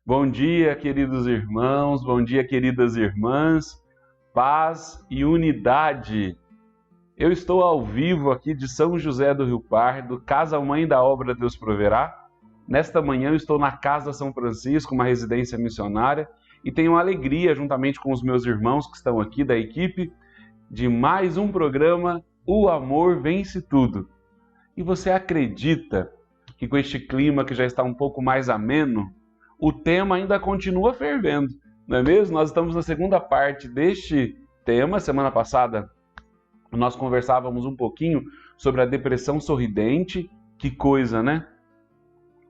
Bom dia, queridos irmãos, bom dia, queridas irmãs, paz e unidade. Eu estou ao vivo aqui de São José do Rio Pardo, Casa-Mãe da Obra Deus Proverá. Nesta manhã eu estou na Casa São Francisco, uma residência missionária, e tenho a alegria, juntamente com os meus irmãos que estão aqui da equipe, de mais um programa, O Amor Vence Tudo. E você acredita que com este clima que já está um pouco mais ameno, o tema ainda continua fervendo, não é mesmo? Nós estamos na segunda parte deste tema. Semana passada nós conversávamos um pouquinho sobre a depressão sorridente. Que coisa, né?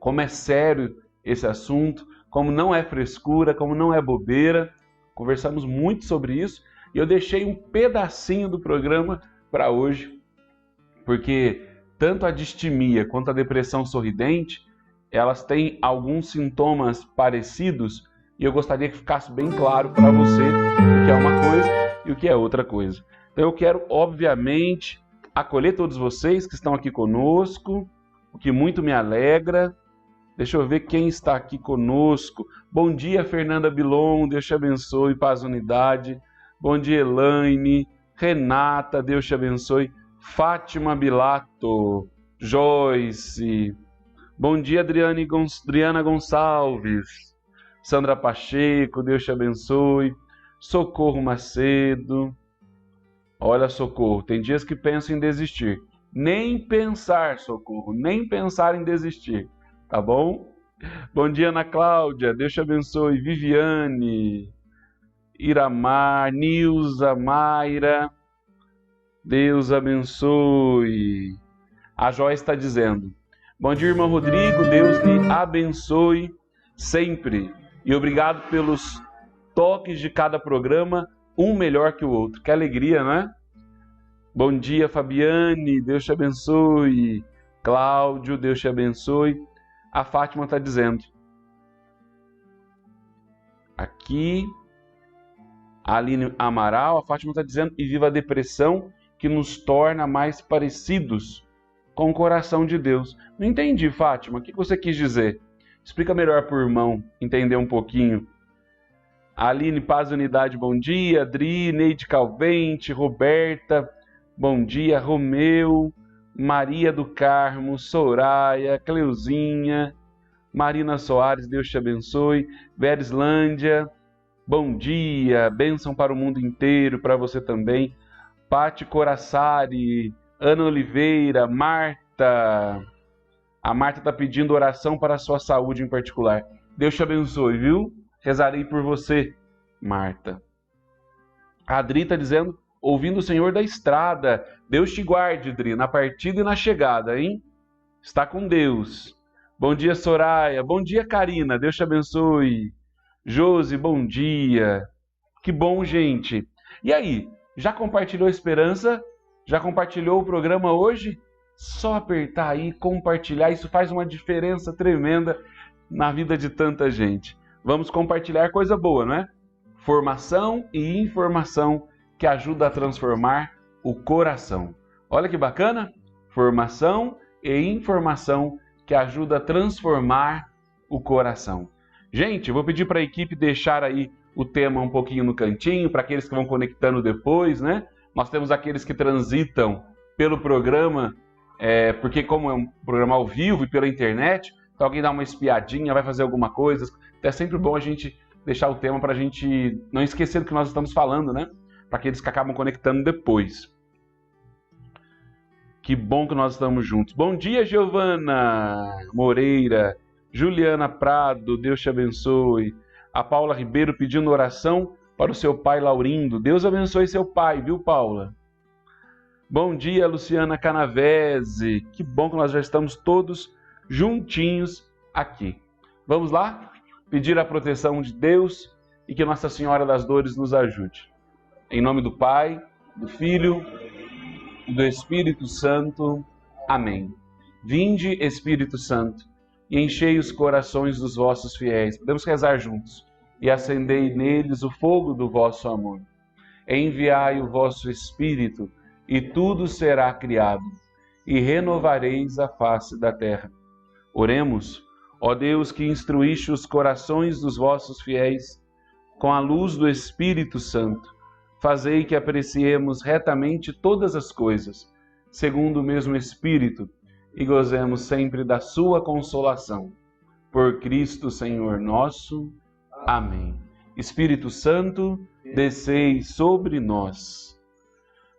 Como é sério esse assunto, como não é frescura, como não é bobeira. Conversamos muito sobre isso e eu deixei um pedacinho do programa para hoje, porque tanto a distimia quanto a depressão sorridente, elas têm alguns sintomas parecidos e eu gostaria que ficasse bem claro para você o que é uma coisa e o que é outra coisa. Então eu quero, obviamente, acolher todos vocês que estão aqui conosco, o que muito me alegra. Deixa eu ver quem está aqui conosco. Bom dia, Fernanda Bilon, Deus te abençoe, paz e unidade. Bom dia, Elaine, Renata, Deus te abençoe. Fátima Bilato, Joyce. Bom dia, Adriana Gonçalves, Sandra Pacheco, Deus te abençoe. Socorro Macedo. Olha, Socorro, tem dias que penso em desistir. Nem pensar, Socorro, nem pensar em desistir, tá bom? Bom dia, Ana Cláudia, Deus te abençoe. Viviane, Iramar, Nilza, Mayra, Deus abençoe. A Joyce está dizendo: bom dia, irmão Rodrigo, Deus lhe abençoe sempre. E obrigado pelos toques de cada programa, um melhor que o outro. Que alegria, não é? Bom dia, Fabiane, Deus te abençoe. Cláudio, Deus te abençoe. A Fátima está dizendo aqui, a Aline Amaral, a Fátima está dizendo: e viva a depressão que nos torna mais parecidos com o coração de Deus. Não entendi, Fátima, o que você quis dizer? Explica melhor para o irmão entender um pouquinho. Aline, paz e unidade, bom dia. Adri, Neide Calvente, Roberta, bom dia. Romeu, Maria do Carmo, Soraya, Cleuzinha, Marina Soares, Deus te abençoe. Verislândia, bom dia. Bênção para o mundo inteiro, para você também. Pati Coraçari, Ana Oliveira, Marta. A Marta está pedindo oração para a sua saúde em particular. Deus te abençoe, viu? Rezarei por você, Marta. A Adri está dizendo: ouvindo o Senhor da estrada. Deus te guarde, Adri, na partida e na chegada, hein? Está com Deus. Bom dia, Soraya. Bom dia, Karina. Deus te abençoe. Josi, bom dia. Que bom, gente. E aí, já compartilhou a esperança? Já compartilhou o programa hoje? Só apertar aí, compartilhar, isso faz uma diferença tremenda na vida de tanta gente. Vamos compartilhar coisa boa, não é? Formação e informação que ajuda a transformar o coração. Olha que bacana! Formação e informação que ajuda a transformar o coração. Gente, eu vou pedir para a equipe deixar aí o tema um pouquinho no cantinho, para aqueles que vão conectando depois, né? Nós temos aqueles que transitam pelo programa, porque como é um programa ao vivo e pela internet, então alguém dá uma espiadinha, vai fazer alguma coisa. Então é sempre bom a gente deixar o tema para a gente não esquecer do que nós estamos falando, né? Para aqueles que acabam conectando depois. Que bom que nós estamos juntos. Bom dia, Giovana Moreira, Juliana Prado, Deus te abençoe. A Paula Ribeiro pedindo oração para o seu pai Laurindo. Deus abençoe seu pai, viu, Paula? Bom dia, Luciana Canavese. Que bom que nós já estamos todos juntinhos aqui. Vamos lá? Pedir a proteção de Deus e que Nossa Senhora das Dores nos ajude. Em nome do Pai, do Filho e do Espírito Santo. Amém. Vinde, Espírito Santo, e enchei os corações dos vossos fiéis. Podemos rezar juntos. E acendei neles o fogo do vosso amor. Enviai o vosso Espírito, e tudo será criado, e renovareis a face da terra. Oremos. Ó Deus, que instruíste os corações dos vossos fiéis com a luz do Espírito Santo, fazei que apreciemos retamente todas as coisas, segundo o mesmo Espírito, e gozemos sempre da sua consolação. Por Cristo Senhor nosso. Amém. Espírito Santo, descei sobre nós.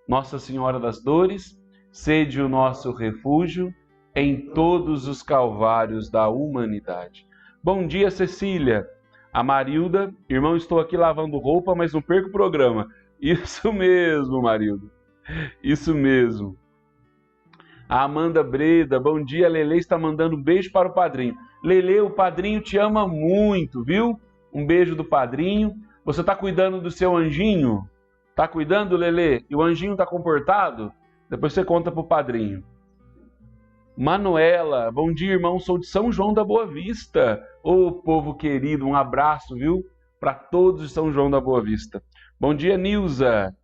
Nossa Senhora das Dores, sede o nosso refúgio em todos os calvários da humanidade. Bom dia, Cecília. A Marilda, irmão, estou aqui lavando roupa, mas não perco o programa. Isso mesmo, Marilda. Isso mesmo. A Amanda Breda, bom dia, Lele está mandando um beijo para o padrinho. Lele, o padrinho te ama muito, viu? Um beijo do padrinho. Você está cuidando do seu anjinho? Está cuidando, Lele? E o anjinho está comportado? Depois você conta para o padrinho. Manuela, bom dia, irmão, sou de São João da Boa Vista. Ô, povo querido, um abraço, viu? Para todos de São João da Boa Vista. Bom dia, Nilza.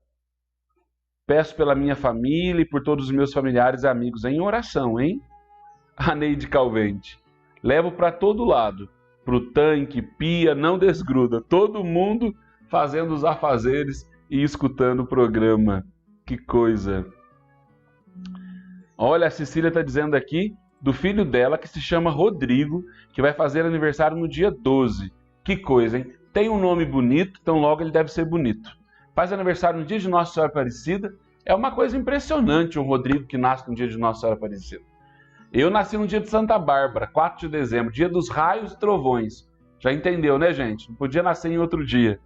Peço pela minha família e por todos os meus familiares e amigos em oração, hein? A Neide Calvente. Levo para todo lado. Pro tanque, pia, não desgruda. Todo mundo fazendo os afazeres e escutando o programa. Que coisa. Olha, a Cecília está dizendo aqui do filho dela, que se chama Rodrigo, que vai fazer aniversário no dia 12. Que coisa, hein? Tem um nome bonito, então logo ele deve ser bonito. Faz aniversário no dia de Nossa Senhora Aparecida. É uma coisa impressionante um Rodrigo que nasce no dia de Nossa Senhora Aparecida. Eu nasci no dia de Santa Bárbara, 4 de dezembro, dia dos raios e trovões. Já entendeu, né, gente? Não podia nascer em outro dia.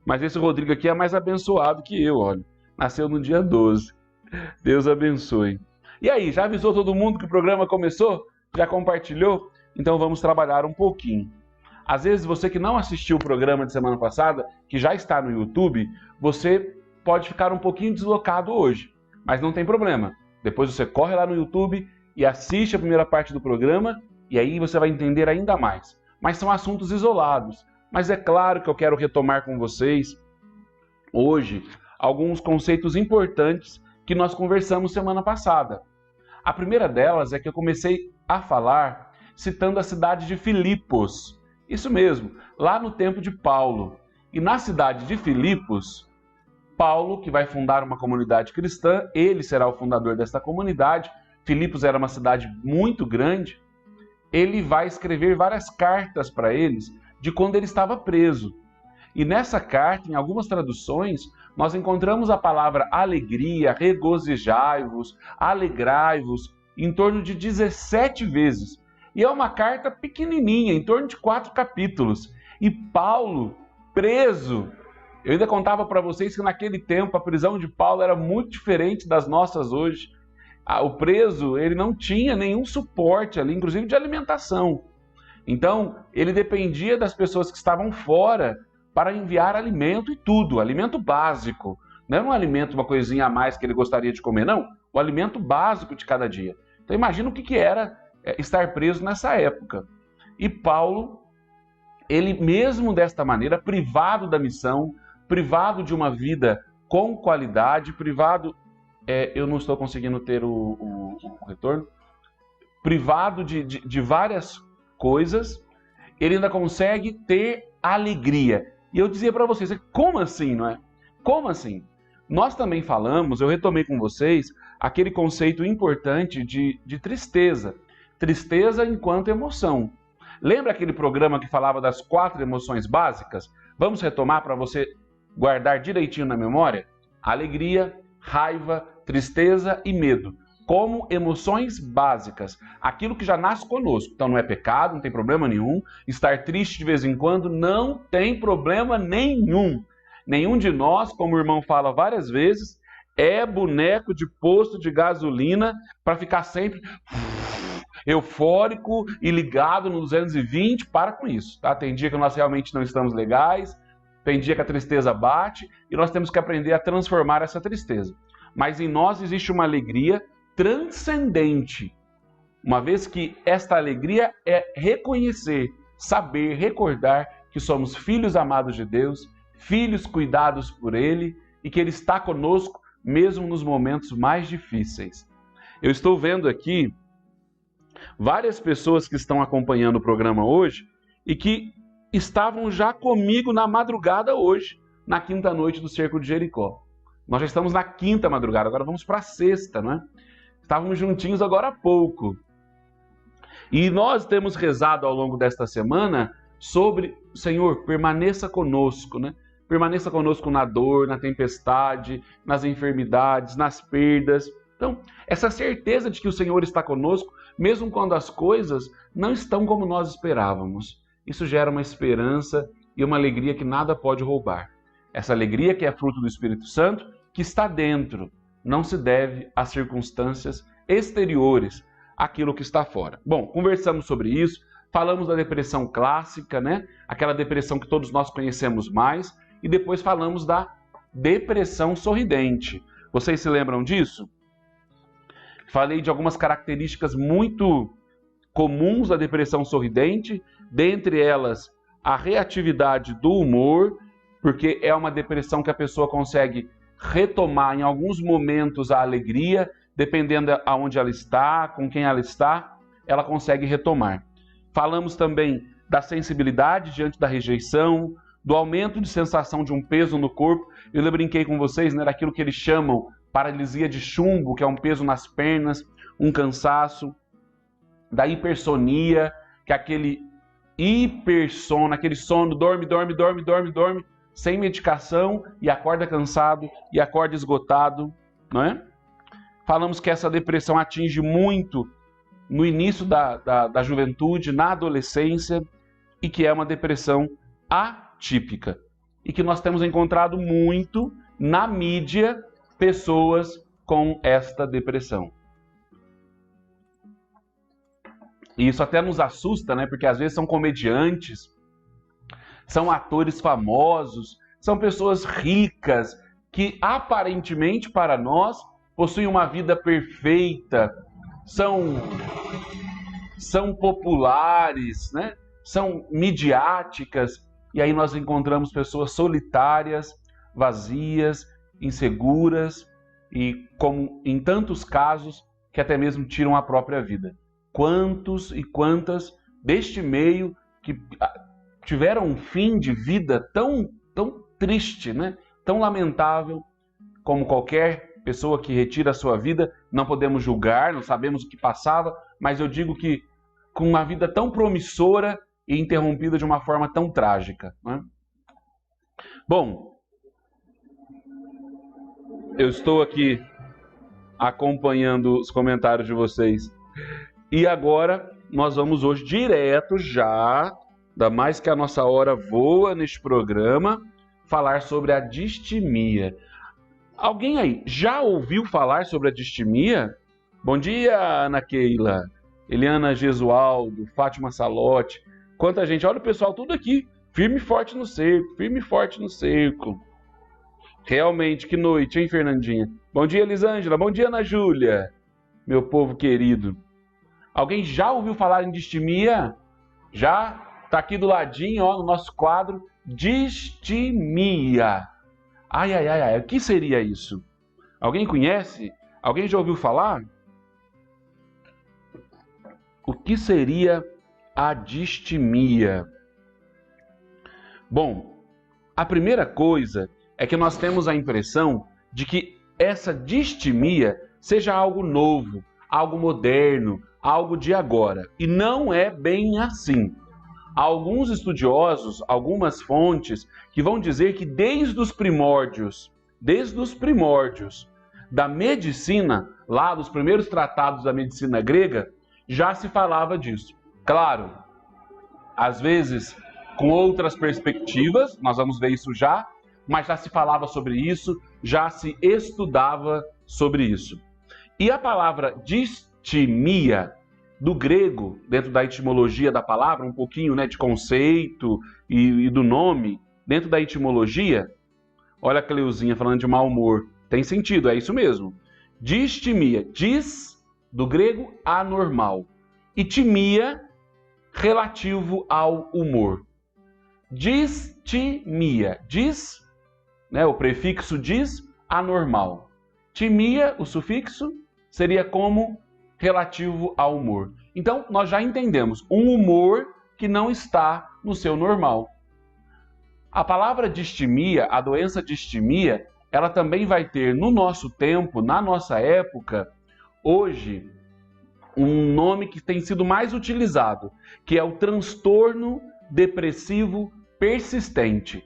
Mas esse Rodrigo aqui é mais abençoado que eu, olha. Nasceu no dia 12. Deus abençoe. E aí, já avisou todo mundo que o programa começou? Já compartilhou? Então vamos trabalhar um pouquinho. Às vezes você que não assistiu o programa de semana passada, que já está no YouTube, você pode ficar um pouquinho deslocado hoje. Mas não tem problema. Depois você corre lá no YouTube e assiste a primeira parte do programa e aí você vai entender ainda mais. Mas são assuntos isolados. Mas é claro que eu quero retomar com vocês hoje alguns conceitos importantes que nós conversamos semana passada. A primeira delas é que eu comecei a falar citando a cidade de Filipos. Isso mesmo, lá no tempo de Paulo. E na cidade de Filipos, Paulo, que vai fundar uma comunidade cristã, ele será o fundador desta comunidade. Filipos era uma cidade muito grande. Ele vai escrever várias cartas para eles de quando ele estava preso. E nessa carta, em algumas traduções, nós encontramos a palavra alegria, regozijai-vos, alegrai-vos, em torno de 17 vezes. E é uma carta pequenininha, em torno de 4 capítulos. E Paulo, preso, eu ainda contava para vocês que naquele tempo a prisão de Paulo era muito diferente das nossas hoje. O preso, ele não tinha nenhum suporte ali, inclusive de alimentação. Então, ele dependia das pessoas que estavam fora para enviar alimento e tudo, alimento básico. Não era um alimento, uma coisinha a mais que ele gostaria de comer, não. O alimento básico de cada dia. Então imagina o que era estar preso nessa época. E Paulo, ele mesmo desta maneira, privado da missão, privado de uma vida com qualidade, privado... eu não estou conseguindo ter o retorno. Privado de várias coisas, ele ainda consegue ter alegria. E eu dizia para vocês, como assim, não é? Como assim? Nós também falamos, eu retomei com vocês, aquele conceito importante de tristeza. Tristeza enquanto emoção. Lembra aquele programa que falava das 4 emoções básicas? Vamos retomar para você guardar direitinho na memória? Alegria, raiva, tristeza e medo. Como emoções básicas, aquilo que já nasce conosco. Então não é pecado, não tem problema nenhum. Estar triste de vez em quando não tem problema nenhum. Nenhum de nós, como o irmão fala várias vezes, é boneco de posto de gasolina para ficar sempre eufórico e ligado no 220. Para com isso, tá? Tem dia que nós realmente não estamos legais, tem dia que a tristeza bate e nós temos que aprender a transformar essa tristeza. Mas em nós existe uma alegria transcendente, uma vez que esta alegria é reconhecer, saber, recordar que somos filhos amados de Deus, filhos cuidados por Ele e que Ele está conosco mesmo nos momentos mais difíceis. Eu estou vendo aqui várias pessoas que estão acompanhando o programa hoje e que estavam já comigo na madrugada hoje, na quinta noite do Cerco de Jericó. Nós já estamos na quinta madrugada, agora vamos para a sexta, não é? Estávamos juntinhos agora há pouco. E nós temos rezado ao longo desta semana sobre, Senhor, permaneça conosco, né? Permaneça conosco na dor, na tempestade, nas enfermidades, nas perdas. Então, essa certeza de que o Senhor está conosco, mesmo quando as coisas não estão como nós esperávamos. Isso gera uma esperança e uma alegria que nada pode roubar. Essa alegria que é fruto do Espírito Santo, que está dentro, não se deve às circunstâncias exteriores, aquilo que está fora. Bom, conversamos sobre isso, falamos da depressão clássica, né? Aquela depressão que todos nós conhecemos mais, e depois falamos da depressão sorridente. Vocês se lembram disso? Falei de algumas características muito comuns da depressão sorridente, dentre elas a reatividade do humor, porque é uma depressão que a pessoa consegue retomar em alguns momentos a alegria, dependendo de onde ela está, com quem ela está, ela consegue retomar. Falamos também da sensibilidade diante da rejeição, do aumento de sensação de um peso no corpo. Eu brinquei com vocês, né, daquilo que eles chamam paralisia de chumbo, que é um peso nas pernas, um cansaço, da hipersonia, que é aquele hipersono, aquele sono, dorme, sem medicação e acorda cansado e acorda esgotado, não é? Falamos que essa depressão atinge muito no início da juventude, na adolescência, e que é uma depressão atípica. E que nós temos encontrado muito na mídia pessoas com esta depressão. E isso até nos assusta, né? Porque às vezes são comediantes, são atores famosos, são pessoas ricas que aparentemente para nós possuem uma vida perfeita, são populares, né? São midiáticas, e aí nós encontramos pessoas solitárias, vazias, inseguras e, como em tantos casos, que até mesmo tiram a própria vida. Quantos e quantas deste meio que tiveram um fim de vida tão triste, né? Tão lamentável, como qualquer pessoa que retira a sua vida. Não podemos julgar, não sabemos o que passava, mas eu digo que com uma vida tão promissora e interrompida de uma forma tão trágica, né? Bom, eu estou aqui acompanhando os comentários de vocês. E agora nós vamos hoje direto já, ainda mais que a nossa hora voa neste programa, falar sobre a distimia. Alguém aí já ouviu falar sobre a distimia? Bom dia, Ana Keila, Eliana Gesualdo, Fátima Salote. Quanta gente, olha o pessoal tudo aqui, firme e forte no cerco, firme e forte no cerco. Realmente, que noite, hein, Fernandinha? Bom dia, Elisângela, bom dia, Ana Júlia, meu povo querido. Alguém já ouviu falar em distimia? Já? Tá aqui do ladinho, ó, no nosso quadro, distimia. Ai, o que seria isso? Alguém conhece? Alguém já ouviu falar? O que seria a distimia? Bom, a primeira coisa é que nós temos a impressão de que essa distimia seja algo novo, algo moderno, algo de agora. E não é bem assim. Há alguns estudiosos, algumas fontes, que vão dizer que desde os primórdios da medicina, lá dos primeiros tratados da medicina grega, já se falava disso. Claro, às vezes com outras perspectivas, nós vamos ver isso já, mas já se falava sobre isso, já se estudava sobre isso. E a palavra distimia, do grego, dentro da etimologia da palavra, um pouquinho, né, de conceito e do nome, dentro da etimologia, olha a Cleuzinha falando de mau humor, tem sentido, é isso mesmo. Distimia, dis, do grego, anormal, e timia, relativo ao humor. Distimia, dis, né, o prefixo dis, anormal. Timia, o sufixo, seria como relativo ao humor. Então, nós já entendemos um humor que não está no seu normal. A palavra distimia, a doença distimia, ela também vai ter no nosso tempo, na nossa época, hoje, um nome que tem sido mais utilizado, que é o transtorno depressivo persistente.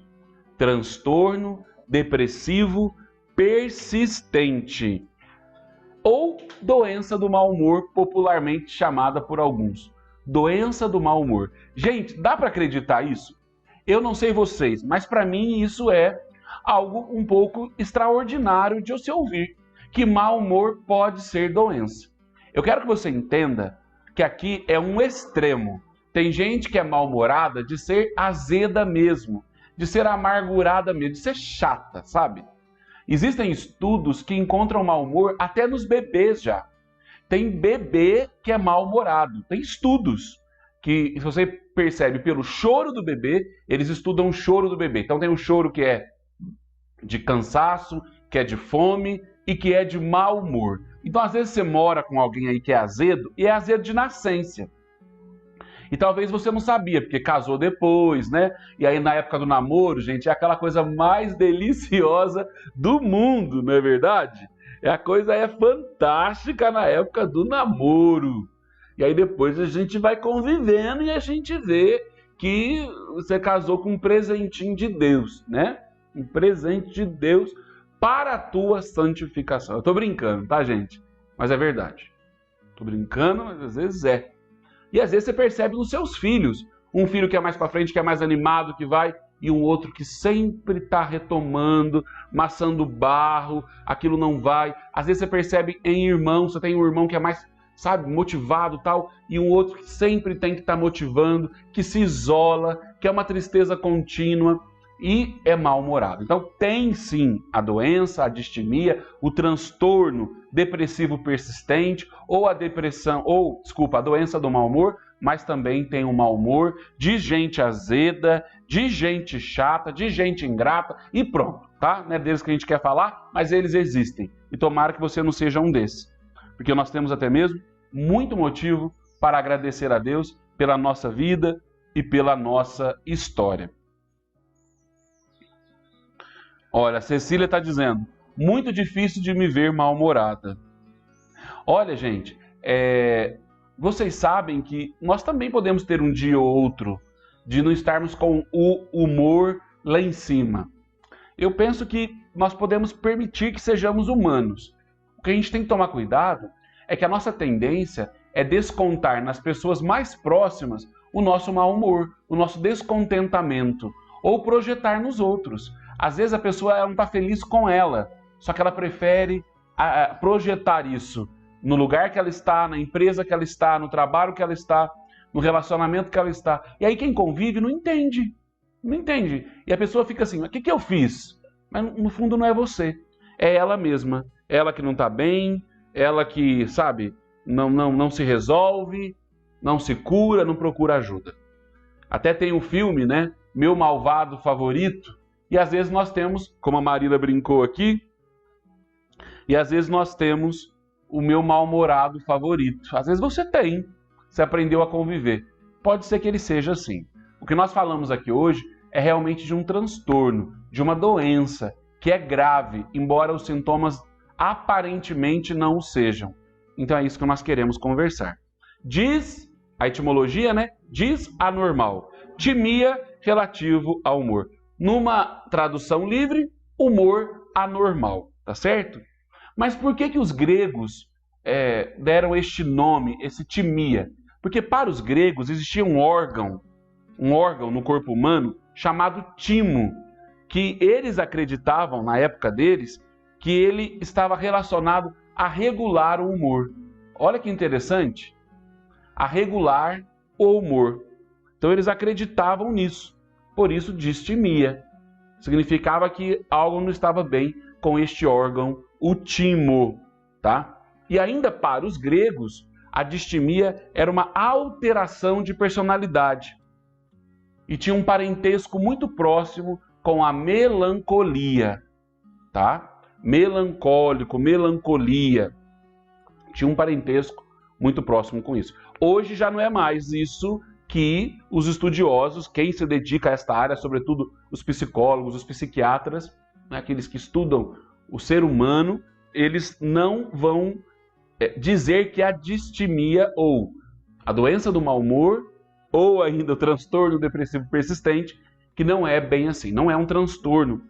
Transtorno depressivo persistente. Ou doença do mau humor, popularmente chamada por alguns. Doença do mau humor. Gente, dá para acreditar isso? Eu não sei vocês, mas para mim isso é algo um pouco extraordinário de se ouvir. Que mau humor pode ser doença. Eu quero que você entenda que aqui é um extremo. Tem gente que é mal-humorada de ser azeda mesmo, de ser amargurada mesmo, de ser chata, sabe? Existem estudos que encontram mau humor até nos bebês já. Tem bebê que é mal-humorado. Tem estudos que, se você percebe pelo choro do bebê, eles estudam o choro do bebê. Então tem um choro que é de cansaço, que é de fome e que é de mau humor. Então às vezes você mora com alguém aí que é azedo e é azedo de nascença. E talvez você não sabia, porque casou depois, né? E aí na época do namoro, gente, é aquela coisa mais deliciosa do mundo, não é verdade? A coisa é fantástica na época do namoro. E aí depois a gente vai convivendo e a gente vê que você casou com um presentinho de Deus, né? Um presente de Deus para a tua santificação. Eu tô brincando, tá, gente? Mas é verdade. Tô brincando, mas às vezes é. E às vezes você percebe nos seus filhos. Um filho que é mais para frente, que é mais animado, que vai, e um outro que sempre está retomando, maçando barro, aquilo não vai. Às vezes você percebe em irmãos, você tem um irmão que é mais, sabe, motivado e tal, e um outro que sempre tem que estar motivando, que se isola, que é uma tristeza contínua e é mal-humorado. Então tem sim a doença, a distimia, o transtorno depressivo persistente ou a doença do mau humor, mas também tem o mau humor de gente azeda, de gente chata, de gente ingrata e pronto, tá? Não é deles que a gente quer falar, mas eles existem. E tomara que você não seja um desses, porque nós temos até mesmo muito motivo para agradecer a Deus pela nossa vida e pela nossa história. Olha, a Cecília está dizendo, muito difícil de me ver mal-humorada. Olha, gente, vocês sabem que nós também podemos ter um dia ou outro de não estarmos com o humor lá em cima. Eu penso que nós podemos permitir que sejamos humanos. O que a gente tem que tomar cuidado é que a nossa tendência é descontar nas pessoas mais próximas o nosso mau humor, o nosso descontentamento, ou projetar nos outros. Às vezes a pessoa não está feliz com ela, só que ela prefere projetar isso no lugar que ela está, na empresa que ela está, no trabalho que ela está, no relacionamento que ela está. E aí quem convive não entende. Não entende. E a pessoa fica assim, o que eu fiz? Mas no fundo não é você. É ela mesma. Ela que não está bem, ela que, sabe, não se resolve, não se cura, não procura ajuda. Até tem um filme, né? Meu Malvado Favorito. E às vezes nós temos, como a Marília brincou aqui, e às vezes nós temos o meu mal-humorado favorito. Às vezes você tem, você aprendeu a conviver. Pode ser que ele seja assim. O que nós falamos aqui hoje é realmente de um transtorno, de uma doença que é grave, embora os sintomas aparentemente não o sejam. Então é isso que nós queremos conversar. Diz, a etimologia, né? Diz anormal. Timia, relativo ao humor. Numa tradução livre, humor anormal, tá certo? Mas por que os gregos deram este nome, esse timia? Porque para os gregos existia um órgão no corpo humano chamado timo, que eles acreditavam, na época deles, que ele estava relacionado a regular o humor. Olha que interessante. A regular o humor. Então eles acreditavam nisso. Por isso distimia. Significava que algo não estava bem com este órgão, o timo, tá? E ainda para os gregos, a distimia era uma alteração de personalidade. E tinha um parentesco muito próximo com a melancolia, tá? Melancólico, melancolia. Tinha um parentesco muito próximo com isso. Hoje já não é mais isso que os estudiosos, quem se dedica a esta área, sobretudo os psicólogos, os psiquiatras, né, aqueles que estudam o ser humano, eles não vão dizer que a distimia ou a doença do mau humor ou ainda o transtorno depressivo persistente, que não é bem assim, não é um transtorno,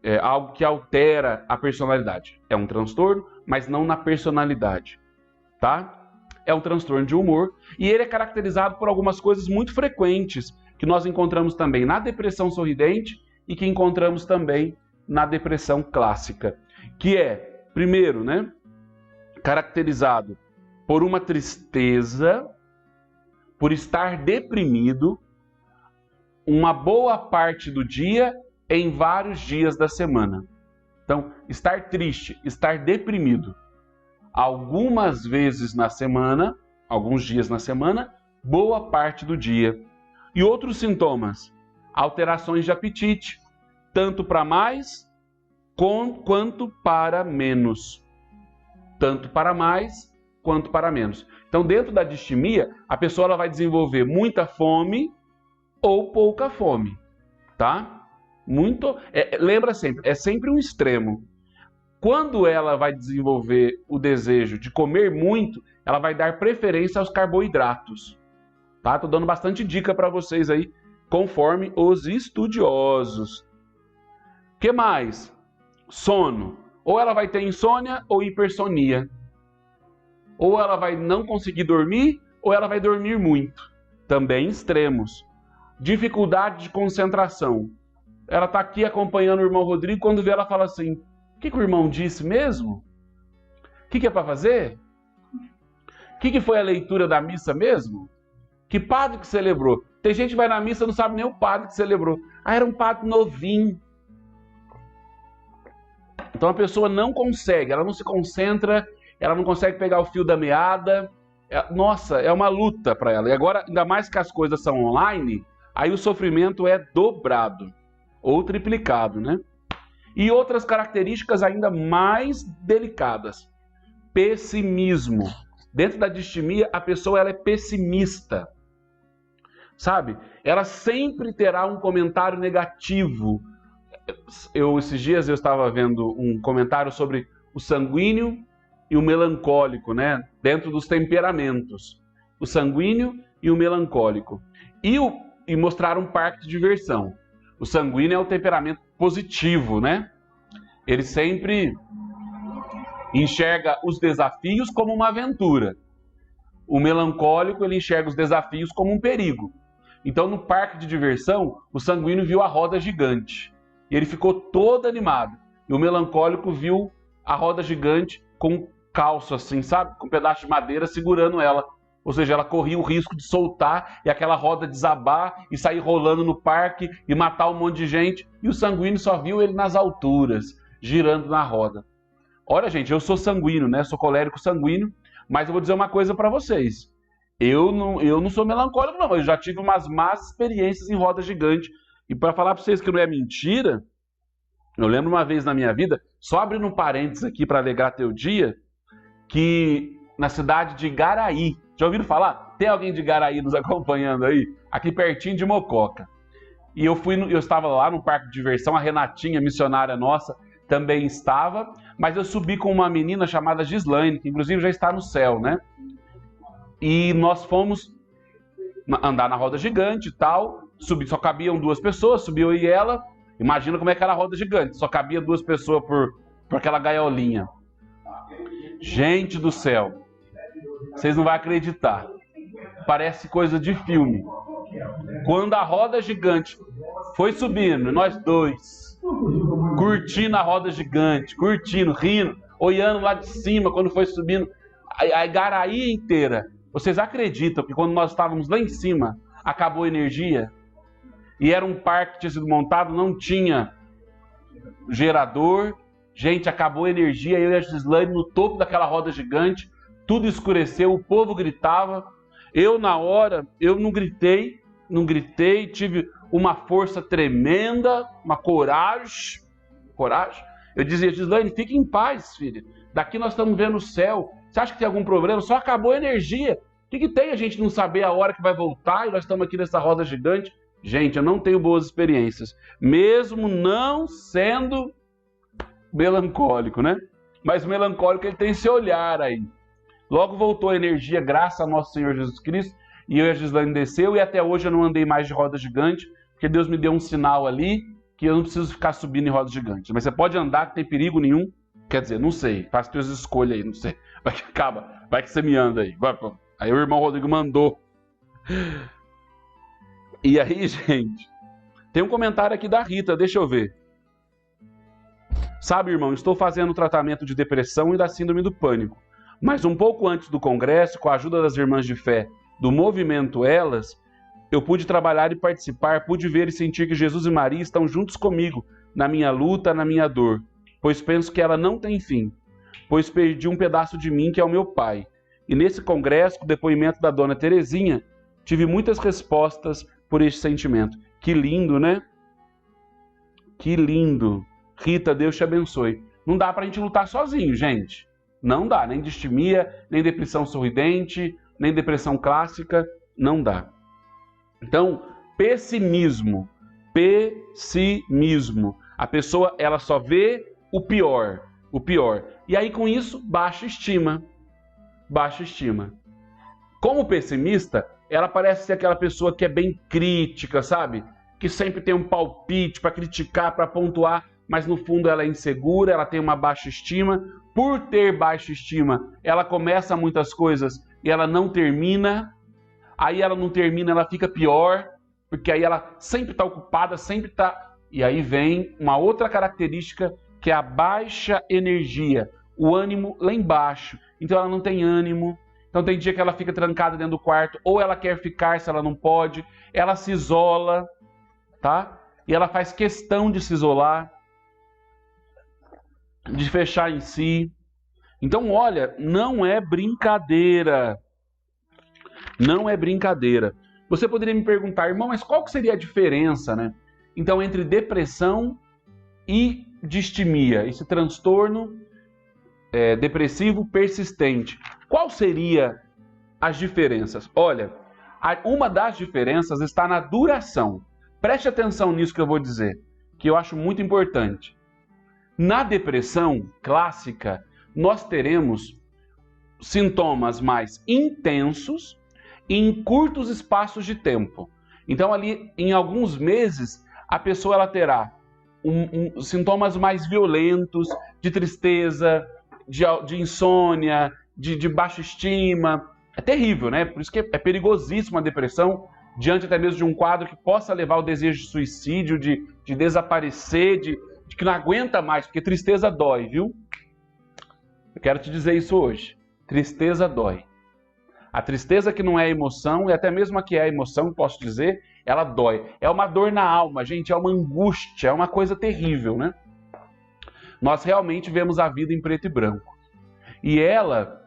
é algo que altera a personalidade. É um transtorno, mas não na personalidade, tá? É um transtorno de humor e ele é caracterizado por algumas coisas muito frequentes que nós encontramos também na depressão sorridente e que encontramos também na depressão clássica, que é, primeiro, né, caracterizado por uma tristeza, por estar deprimido uma boa parte do dia em vários dias da semana. Então, estar triste, estar deprimido algumas vezes na semana, alguns dias na semana, boa parte do dia. E outros sintomas, alterações de apetite, tanto para mais quanto para menos. Tanto para mais quanto para menos. Então, dentro da distimia, a pessoa ela vai desenvolver muita fome ou pouca fome, tá? Lembra sempre, é sempre um extremo. Quando ela vai desenvolver o desejo de comer muito, ela vai dar preferência aos carboidratos, tá? Tô dando bastante dica para vocês aí, conforme os estudiosos. Que mais? Sono. Ou ela vai ter insônia ou hipersonia. Ou ela vai não conseguir dormir, ou ela vai dormir muito. Também extremos. Dificuldade de concentração. Ela está aqui acompanhando o irmão Rodrigo, quando vê ela fala assim, o que o irmão disse mesmo? O que é para fazer? O que foi a leitura da missa mesmo? Que padre que celebrou? Tem gente que vai na missa e não sabe nem o padre que celebrou. Ah, era um padre novinho. Então a pessoa não consegue, ela não se concentra, ela não consegue pegar o fio da meada. Nossa, é uma luta para ela. E agora, ainda mais que as coisas são online, aí o sofrimento é dobrado ou triplicado, né? E outras características ainda mais delicadas. Pessimismo. Dentro da distimia, a pessoa ela é pessimista. Sabe? Ela sempre terá um comentário negativo. Esses dias eu estava vendo um comentário sobre o sanguíneo e o melancólico, né? Dentro dos temperamentos. O sanguíneo e o melancólico. E mostraram um parque de diversão. O sanguíneo é o temperamento positivo, né? Ele sempre enxerga os desafios como uma aventura. O melancólico, ele enxerga os desafios como um perigo. Então, no parque de diversão, o sanguíneo viu a roda gigante. E ele ficou todo animado. E o melancólico viu a roda gigante com um calço assim, sabe? Com um pedaço de madeira segurando ela. Ou seja, ela corria o risco de soltar e aquela roda desabar e sair rolando no parque e matar um monte de gente. E o sanguíneo só viu ele nas alturas, girando na roda. Olha, gente, eu sou sanguíneo, né? Sou colérico sanguíneo, mas eu vou dizer uma coisa para vocês. Eu não sou melancólico, não. Eu já tive umas más experiências em roda gigante. E para falar para vocês que não é mentira, eu lembro uma vez na minha vida, só abrindo um parênteses aqui para alegrar teu dia, que na cidade de Igaraí, já ouviram falar? Tem alguém de Igaraí nos acompanhando aí? Aqui pertinho de Mococa. E eu estava lá no parque de diversão, a Renatinha, missionária nossa, também estava, mas eu subi com uma menina chamada Gislaine, que inclusive já está no céu, né? E nós fomos andar na roda gigante e tal, só cabiam 2 pessoas, subiu eu e ela. Imagina como é que era a roda gigante, só cabia 2 pessoas por aquela gaiolinha. Gente do céu, vocês não vão acreditar, parece coisa de filme. Quando a roda gigante foi subindo, nós 2, curtindo a roda gigante, curtindo, rindo, olhando lá de cima quando foi subindo, a Igaraí inteira. Vocês acreditam que quando nós estávamos lá em cima, acabou a energia? E era um parque que tinha sido montado, não tinha gerador. Gente, acabou a energia, eu e a Gislaine no topo daquela roda gigante, tudo escureceu, o povo gritava. Eu, na hora, eu não gritei, tive uma força tremenda, uma coragem. Eu dizia, Gislaine, fique em paz, filha. Daqui nós estamos vendo o céu. Você acha que tem algum problema? Só acabou a energia. que tem a gente não saber a hora que vai voltar e nós estamos aqui nessa roda gigante? Gente, eu não tenho boas experiências, mesmo não sendo melancólico, né? Mas o melancólico, ele tem esse olhar aí. Logo voltou a energia, graças a nosso Senhor Jesus Cristo, e eu e a Gislaine desceu, e até hoje eu não andei mais de roda gigante, porque Deus me deu um sinal ali, que eu não preciso ficar subindo em roda gigante. Mas você pode andar, que tem perigo nenhum. Quer dizer, não sei, faz suas escolhas aí, não sei. Vai que acaba, vai que você me anda aí. Vai, pô. Aí o irmão Rodrigo mandou. E aí, gente, tem um comentário aqui da Rita, deixa eu ver. Sabe, irmão, estou fazendo tratamento de depressão e da síndrome do pânico. Mas um pouco antes do congresso, com a ajuda das irmãs de fé do movimento Elas, eu pude trabalhar e participar, pude ver e sentir que Jesus e Maria estão juntos comigo, na minha luta, na minha dor, pois penso que ela não tem fim, pois perdi um pedaço de mim que é o meu pai. E nesse congresso, com o depoimento da dona Terezinha, tive muitas respostas por este sentimento. Que lindo, né? Que lindo. Rita, Deus te abençoe. Não dá pra gente lutar sozinho, gente. Não dá, nem distimia, nem depressão sorridente, nem depressão clássica, não dá. Então, pessimismo. Pessimismo. A pessoa, ela só vê o pior. O pior. E aí, com isso, baixa estima. Baixa estima. Como pessimista, ela parece ser aquela pessoa que é bem crítica, sabe? Que sempre tem um palpite para criticar, para pontuar, mas no fundo ela é insegura, ela tem uma baixa estima. Por ter baixa estima, ela começa muitas coisas e ela não termina. Aí ela não termina, ela fica pior, porque aí ela sempre está ocupada, sempre está... E aí vem uma outra característica que é a baixa energia, o ânimo lá embaixo. Então ela não tem ânimo. Então tem dia que ela fica trancada dentro do quarto, ou ela quer ficar se ela não pode, ela se isola, tá? E ela faz questão de se isolar, de fechar em si. Então, olha, não é brincadeira. Não é brincadeira. Você poderia me perguntar, irmão, mas qual que seria a diferença, né? Então, entre depressão e distimia, esse transtorno depressivo persistente. Qual seria as diferenças? Olha, uma das diferenças está na duração. Preste atenção nisso que eu vou dizer, que eu acho muito importante. Na depressão clássica, nós teremos sintomas mais intensos em curtos espaços de tempo. Então, ali, em alguns meses, a pessoa ela terá sintomas mais violentos, de tristeza, de insônia, de baixa estima. É terrível, né? Por isso que é perigosíssima a depressão, diante até mesmo de um quadro que possa levar ao desejo de suicídio, de desaparecer, de que não aguenta mais, porque tristeza dói, viu? Eu quero te dizer isso hoje. Tristeza dói. A tristeza que não é emoção, e até mesmo a que é emoção, posso dizer, ela dói. É uma dor na alma, gente, é uma angústia, é uma coisa terrível, né? Nós realmente vemos a vida em preto e branco. E ela,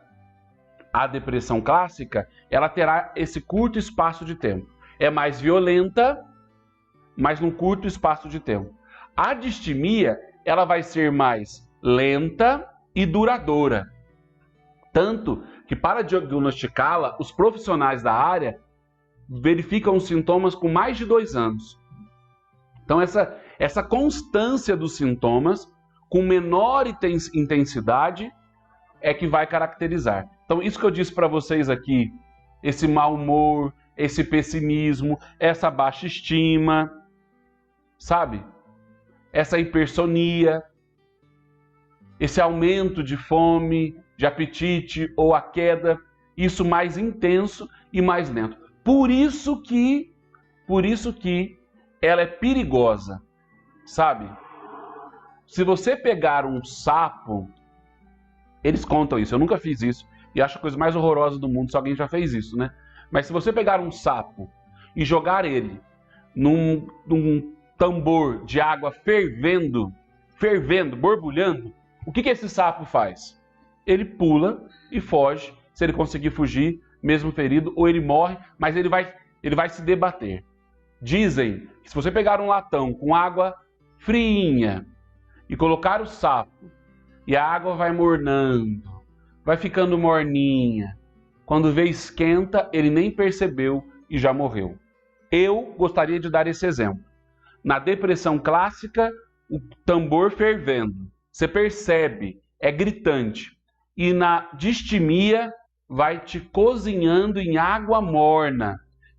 a depressão clássica, ela terá esse curto espaço de tempo. É mais violenta, mas num curto espaço de tempo. A distimia, ela vai ser mais lenta e duradoura. Tanto que para diagnosticá-la, os profissionais da área verificam os sintomas com mais de 2 anos. Então essa constância dos sintomas, com menor intensidade, é que vai caracterizar. Então isso que eu disse para vocês aqui, esse mau humor, esse pessimismo, essa baixa estima, sabe? Essa hipersonia, esse aumento de fome, de apetite ou a queda, isso mais intenso e mais lento. Por isso que ela é perigosa, sabe? Se você pegar um sapo, eles contam isso, eu nunca fiz isso, e acho a coisa mais horrorosa do mundo se alguém já fez isso, né? Mas se você pegar um sapo e jogar ele num tambor de água fervendo, borbulhando, o que esse sapo faz? Ele pula e foge, se ele conseguir fugir, mesmo ferido, ou ele morre, mas ele vai se debater. Dizem que se você pegar um latão com água friinha e colocar o sapo, e a água vai mornando, vai ficando morninha, quando vê esquenta, ele nem percebeu e já morreu. Eu gostaria de dar esse exemplo. Na depressão clássica, o tambor fervendo. Você percebe, é gritante. E na distimia, vai te cozinhando em água morna.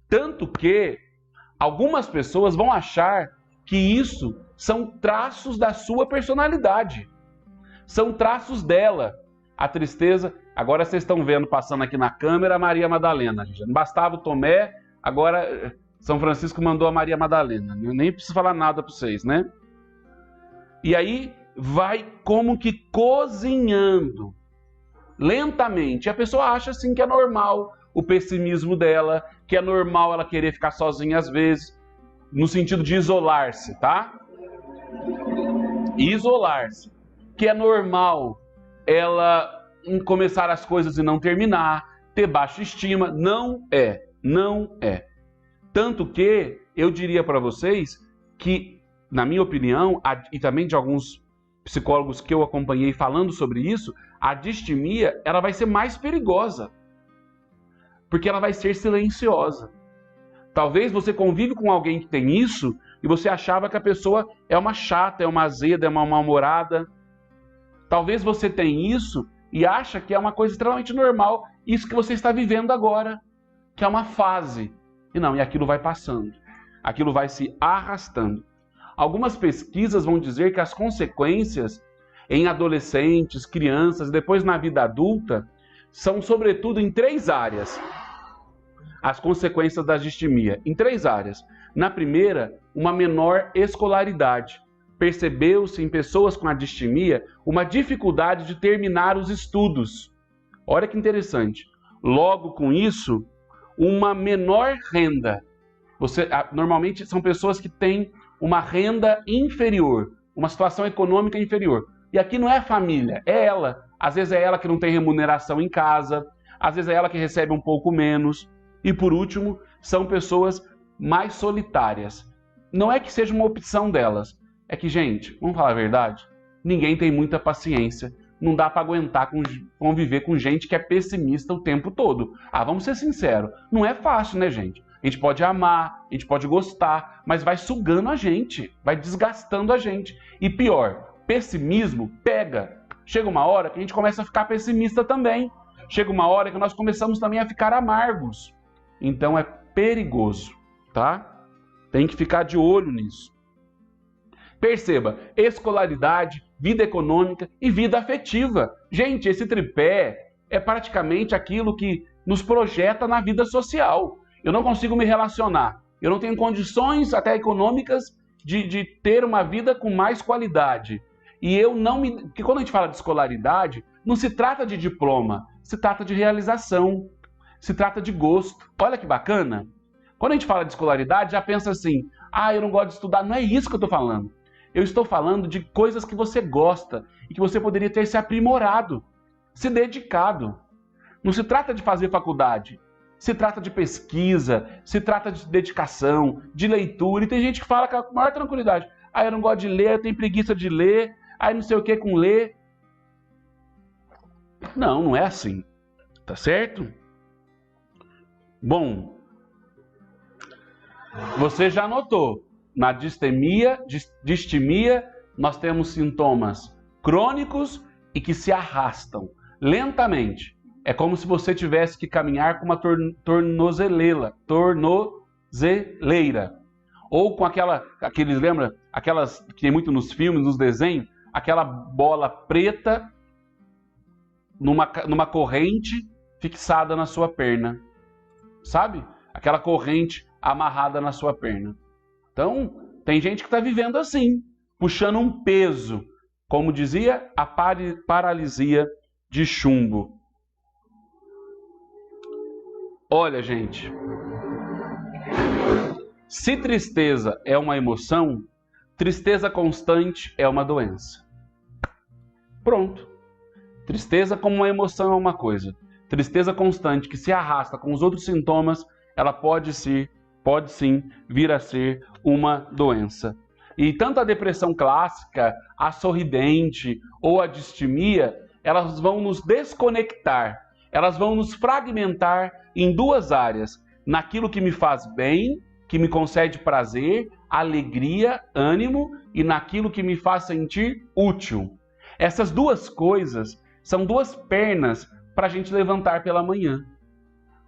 Tanto que algumas pessoas vão achar que isso são traços da sua personalidade. São traços dela. A tristeza, agora vocês estão vendo passando aqui na câmera a Maria Madalena. Não bastava o Tomé, agora São Francisco mandou a Maria Madalena. Eu nem preciso falar nada para vocês, né? E aí vai como que cozinhando lentamente. A pessoa acha assim que é normal o pessimismo dela, que é normal ela querer ficar sozinha às vezes, no sentido de isolar-se, tá? Isolar-se. Que é normal ela começar as coisas e não terminar, ter baixa estima. Não é, não é. Tanto que eu diria para vocês que, na minha opinião, e também de alguns psicólogos que eu acompanhei falando sobre isso, a distimia ela vai ser mais perigosa, porque ela vai ser silenciosa. Talvez você convive com alguém que tem isso e você achava que a pessoa é uma chata, é uma azeda, é uma mal-humorada. Talvez você tenha isso e acha que é uma coisa extremamente normal, isso que você está vivendo agora, que é uma fase. E não, e aquilo vai passando, aquilo vai se arrastando. Algumas pesquisas vão dizer que as consequências em adolescentes, crianças, depois na vida adulta, são sobretudo em 3 áreas. As consequências da distimia, em 3 áreas. Na primeira, uma menor escolaridade. Percebeu-se em pessoas com a distimia uma dificuldade de terminar os estudos. Olha que interessante. Logo com isso, uma menor renda. Normalmente são pessoas que têm uma renda inferior, uma situação econômica inferior. E aqui não é a família, é ela. Às vezes é ela que não tem remuneração em casa, às vezes é ela que recebe um pouco menos. E por último, são pessoas mais solitárias. Não é que seja uma opção delas, é que, gente, vamos falar a verdade? Ninguém tem muita paciência. Não dá para aguentar conviver com gente que é pessimista o tempo todo. Vamos ser sinceros, não é fácil, né, gente? A gente pode amar, a gente pode gostar, mas vai sugando a gente, vai desgastando a gente. E pior, pessimismo pega. Chega uma hora que a gente começa a ficar pessimista também. Chega uma hora que nós começamos também a ficar amargos. Então é perigoso, tá? Tem que ficar de olho nisso. Perceba, escolaridade, vida econômica e vida afetiva. Gente, esse tripé é praticamente aquilo que nos projeta na vida social. Eu não consigo me relacionar. Eu não tenho condições até econômicas de ter uma vida com mais qualidade. E eu não me... Porque quando a gente fala de escolaridade, não se trata de diploma, se trata de realização, se trata de gosto. Olha que bacana. Quando a gente fala de escolaridade, já pensa assim, eu não gosto de estudar. Não é isso que eu estou falando. Eu estou falando de coisas que você gosta e que você poderia ter se aprimorado, se dedicado. Não se trata de fazer faculdade, se trata de pesquisa, se trata de dedicação, de leitura. E tem gente que fala com a maior tranquilidade, eu não gosto de ler, eu tenho preguiça de ler, não sei o que com ler. Não, não é assim, tá certo? Bom, você já notou. Na distimia, nós temos sintomas crônicos e que se arrastam lentamente. É como se você tivesse que caminhar com uma tornozeleira. Ou com aqueles, lembra? Aquelas que tem muito nos filmes, nos desenhos, aquela bola preta numa corrente fixada na sua perna. Sabe? Aquela corrente amarrada na sua perna. Então, tem gente que está vivendo assim, puxando um peso, como dizia, a paralisia de chumbo. Olha, gente, se tristeza é uma emoção, tristeza constante é uma doença. Pronto. Tristeza como uma emoção é uma coisa. Tristeza constante que se arrasta com os outros sintomas, ela pode sim vir a ser uma doença. E tanto a depressão clássica, a sorridente ou a distimia, elas vão nos desconectar. elas vão nos fragmentar em duas áreas: naquilo que me faz bem, que me concede prazer, alegria, ânimo, e naquilo que me faz sentir útil. Essas duas coisas são duas pernas para a gente levantar pela manhã.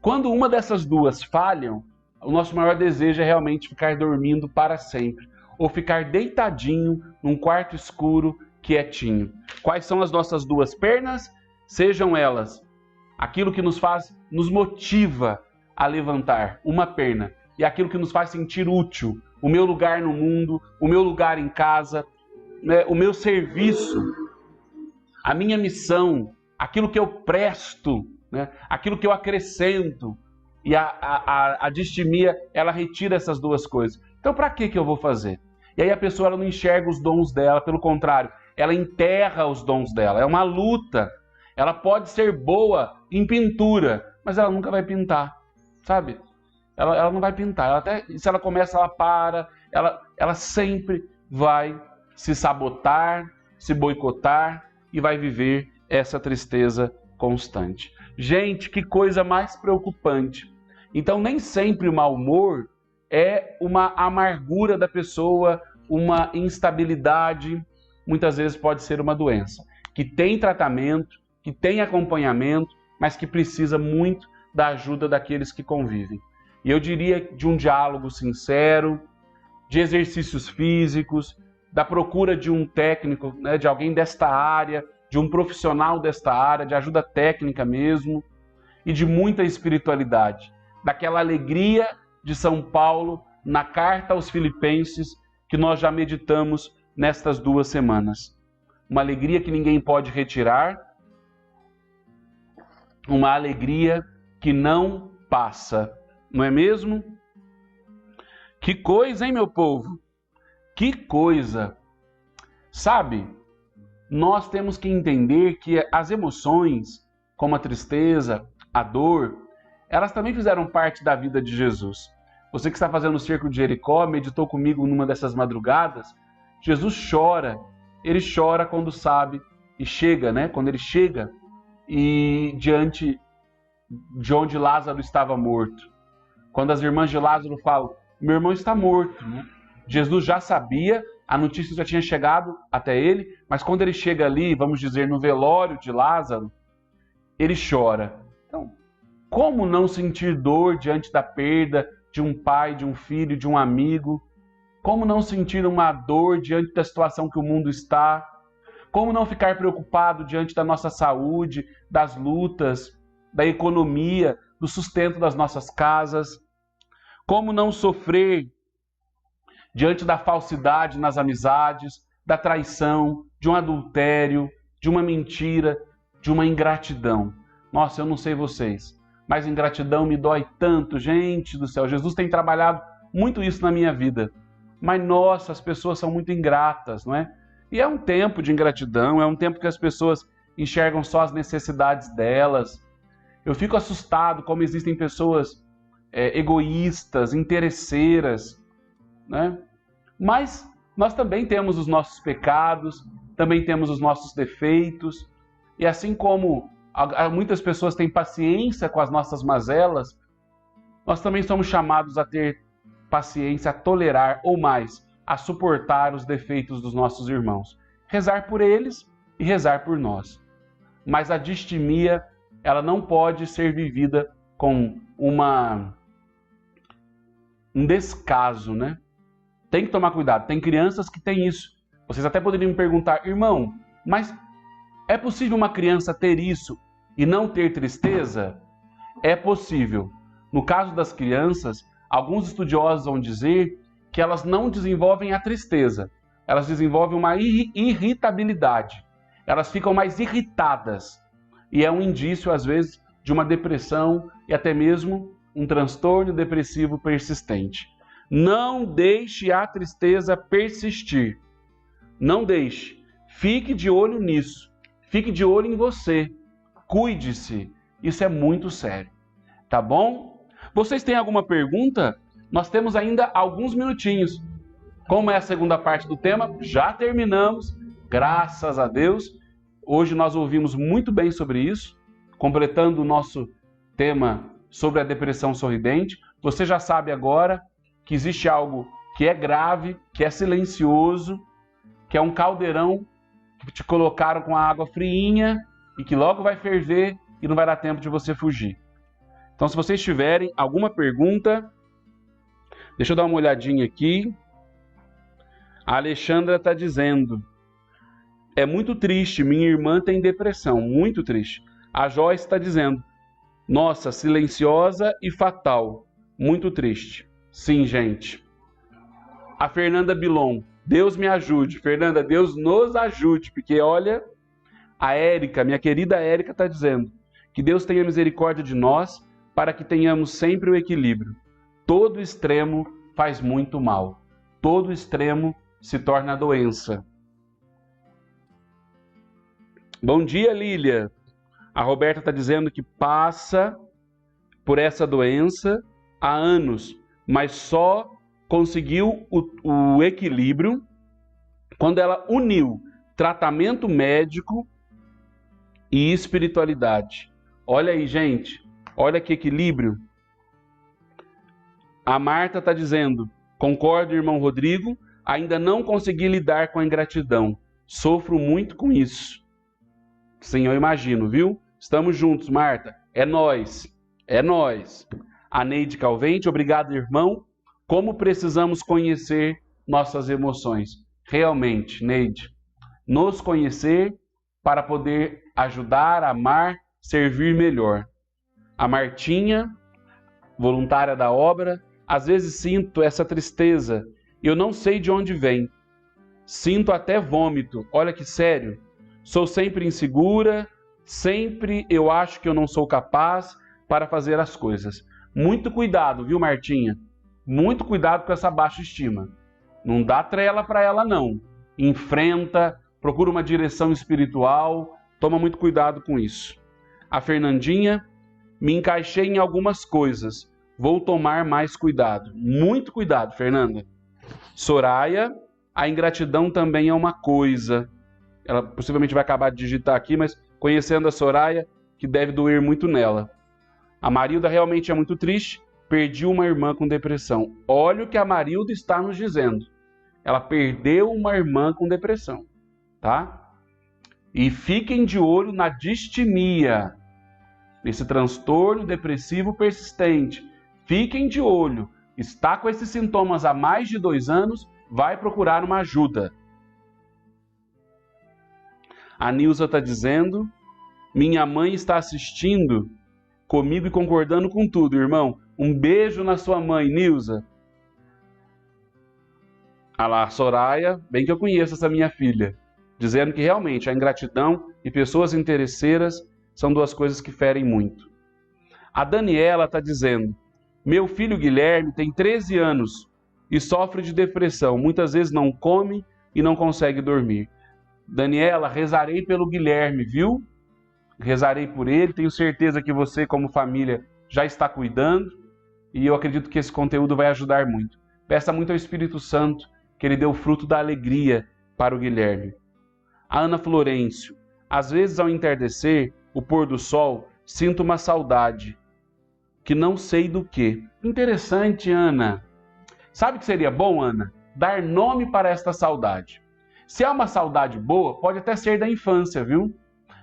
Quando uma dessas duas falham, o nosso maior desejo é realmente ficar dormindo para sempre, ou ficar deitadinho num quarto escuro, quietinho. Quais são as nossas duas pernas? Sejam elas aquilo que nos motiva a levantar, uma perna, e aquilo que nos faz sentir útil, o meu lugar no mundo, o meu lugar em casa, né, o meu serviço, a minha missão, aquilo que eu presto, né, aquilo que eu acrescento. E a distimia, ela retira essas duas coisas. Então, para que eu vou fazer? E aí a pessoa ela não enxerga os dons dela, pelo contrário, ela enterra os dons dela. É uma luta. Ela pode ser boa em pintura, mas ela nunca vai pintar, sabe? Ela não vai pintar. Ela até, se ela começa, ela para. Ela sempre vai se sabotar, se boicotar e vai viver essa tristeza constante. Gente, que coisa mais preocupante. Então, nem sempre o mau humor é uma amargura da pessoa, uma instabilidade. Muitas vezes pode ser uma doença que tem tratamento, que tem acompanhamento, mas que precisa muito da ajuda daqueles que convivem. E eu diria de um diálogo sincero, de exercícios físicos, da procura de um técnico, né, de alguém desta área, de um profissional desta área, de ajuda técnica mesmo, e de muita espiritualidade. Daquela alegria de São Paulo na carta aos Filipenses que nós já meditamos nestas 2 semanas. Uma alegria que ninguém pode retirar, uma alegria que não passa, não é mesmo? Que coisa, hein, meu povo? Que coisa! Sabe, nós temos que entender que as emoções, como a tristeza, a dor, elas também fizeram parte da vida de Jesus. Você que está fazendo o Cerco de Jericó, meditou comigo numa dessas madrugadas, Jesus chora. Ele chora quando sabe e chega, né? Quando ele chega e diante de onde Lázaro estava morto. Quando as irmãs de Lázaro falam, meu irmão está morto, né? Jesus já sabia, a notícia já tinha chegado até ele, mas quando ele chega ali, vamos dizer, no velório de Lázaro, ele chora. Então, como não sentir dor diante da perda de um pai, de um filho, de um amigo? Como não sentir uma dor diante da situação que o mundo está? Como não ficar preocupado diante da nossa saúde, das lutas, da economia, do sustento das nossas casas? Como não sofrer diante da falsidade nas amizades, da traição, de um adultério, de uma mentira, de uma ingratidão? Nossa, eu não sei vocês, mas ingratidão me dói tanto, gente do céu. Jesus tem trabalhado muito isso na minha vida. Mas, nossa, as pessoas são muito ingratas, não é? E é um tempo de ingratidão, é um tempo que as pessoas enxergam só as necessidades delas. Eu fico assustado como existem pessoas egoístas, interesseiras, né? Mas nós também temos os nossos pecados, também temos os nossos defeitos, e assim como muitas pessoas têm paciência com as nossas mazelas, nós também somos chamados a ter paciência, a tolerar, ou mais, a suportar os defeitos dos nossos irmãos. Rezar por eles e rezar por nós. Mas a distimia, ela não pode ser vivida com um descaso, né? Tem que tomar cuidado. Tem crianças que têm isso. Vocês até poderiam me perguntar, irmão, mas é possível uma criança ter isso e não ter tristeza? É possível. No caso das crianças, alguns estudiosos vão dizer que elas não desenvolvem a tristeza. Elas desenvolvem uma irritabilidade. Elas ficam mais irritadas. E é um indício, às vezes, de uma depressão e até mesmo um transtorno depressivo persistente. Não deixe a tristeza persistir. Não deixe. Fique de olho nisso. Fique de olho em você. Cuide-se. Isso é muito sério. Tá bom? Vocês têm alguma pergunta? Nós temos ainda alguns minutinhos. Como é a segunda parte do tema, já terminamos. Graças a Deus. Hoje nós ouvimos muito bem sobre isso. completando o nosso tema sobre a depressão sorridente. Você já sabe agora que existe algo que é grave, que é silencioso, que é um caldeirão que te colocaram com a água friinha e que logo vai ferver e não vai dar tempo de você fugir. Então, se vocês tiverem alguma pergunta, deixa eu dar uma olhadinha aqui. A Alexandra está dizendo: é muito triste, minha irmã tem depressão, muito triste. A Joyce está dizendo: nossa, silenciosa e fatal, muito triste. Sim, gente. A Fernanda Bilon: Deus me ajude. Fernanda, Deus nos ajude, porque olha, a Érica, minha querida Érica, está dizendo que Deus tenha misericórdia de nós para que tenhamos sempre o equilíbrio. Todo extremo faz muito mal. Todo extremo se torna doença. Bom dia, Lília. A Roberta está dizendo que passa por essa doença há anos, mas só conseguiu o equilíbrio quando ela uniu tratamento médico e espiritualidade. Olha aí, gente. Olha que equilíbrio. A Marta está dizendo: concordo, irmão Rodrigo, ainda não consegui lidar com a ingratidão. Sofro muito com isso. Sim, eu imagino, viu? Estamos juntos, Marta. É nós. É nós. A Neide Calvente: obrigado, irmão. Como precisamos conhecer nossas emoções. Realmente, Neide, nos conhecer para poder ajudar, amar, servir melhor. A Martinha, voluntária da obra: às vezes sinto essa tristeza, eu não sei de onde vem. Sinto até vômito. Olha que sério. Sou sempre insegura, sempre eu acho que eu não sou capaz para fazer as coisas. Muito cuidado, viu, Martinha? Muito cuidado com essa baixa estima. Não dá trela para ela, não. Enfrenta, procura uma direção espiritual, toma muito cuidado com isso. A Fernandinha: me encaixei em algumas coisas, vou tomar mais cuidado. Muito cuidado, Fernanda. Soraya: a ingratidão também é uma coisa. Ela possivelmente vai acabar de digitar aqui, mas conhecendo a Soraya, que deve doer muito nela. A Marilda: realmente é muito triste, perdi uma irmã com depressão. Olha o que a Marilda está nos dizendo. Ela perdeu uma irmã com depressão, tá? E fiquem de olho na distimia, esse transtorno depressivo persistente. Fiquem de olho. Está com esses sintomas há mais de 2 anos, vai procurar uma ajuda. A Nilza está dizendo: minha mãe está assistindo comigo e concordando com tudo, irmão. Um beijo na sua mãe, Nilza. Ah lá, Soraya, bem que eu conheço essa minha filha, dizendo que realmente a ingratidão e pessoas interesseiras são 2 coisas que ferem muito. A Daniela está dizendo: meu filho Guilherme tem 13 anos e sofre de depressão. Muitas vezes não come e não consegue dormir. Daniela, rezarei pelo Guilherme, viu? Rezarei por ele. Tenho certeza que você, como família, já está cuidando. E eu acredito que esse conteúdo vai ajudar muito. Peça muito ao Espírito Santo que ele dê o fruto da alegria para o Guilherme. A Ana Florencio: às vezes ao entardecer, o pôr do sol, sinto uma saudade, que não sei do que. Interessante, Ana. Sabe o que seria bom, Ana? Dar nome para esta saudade. Se é uma saudade boa, pode até ser da infância, viu?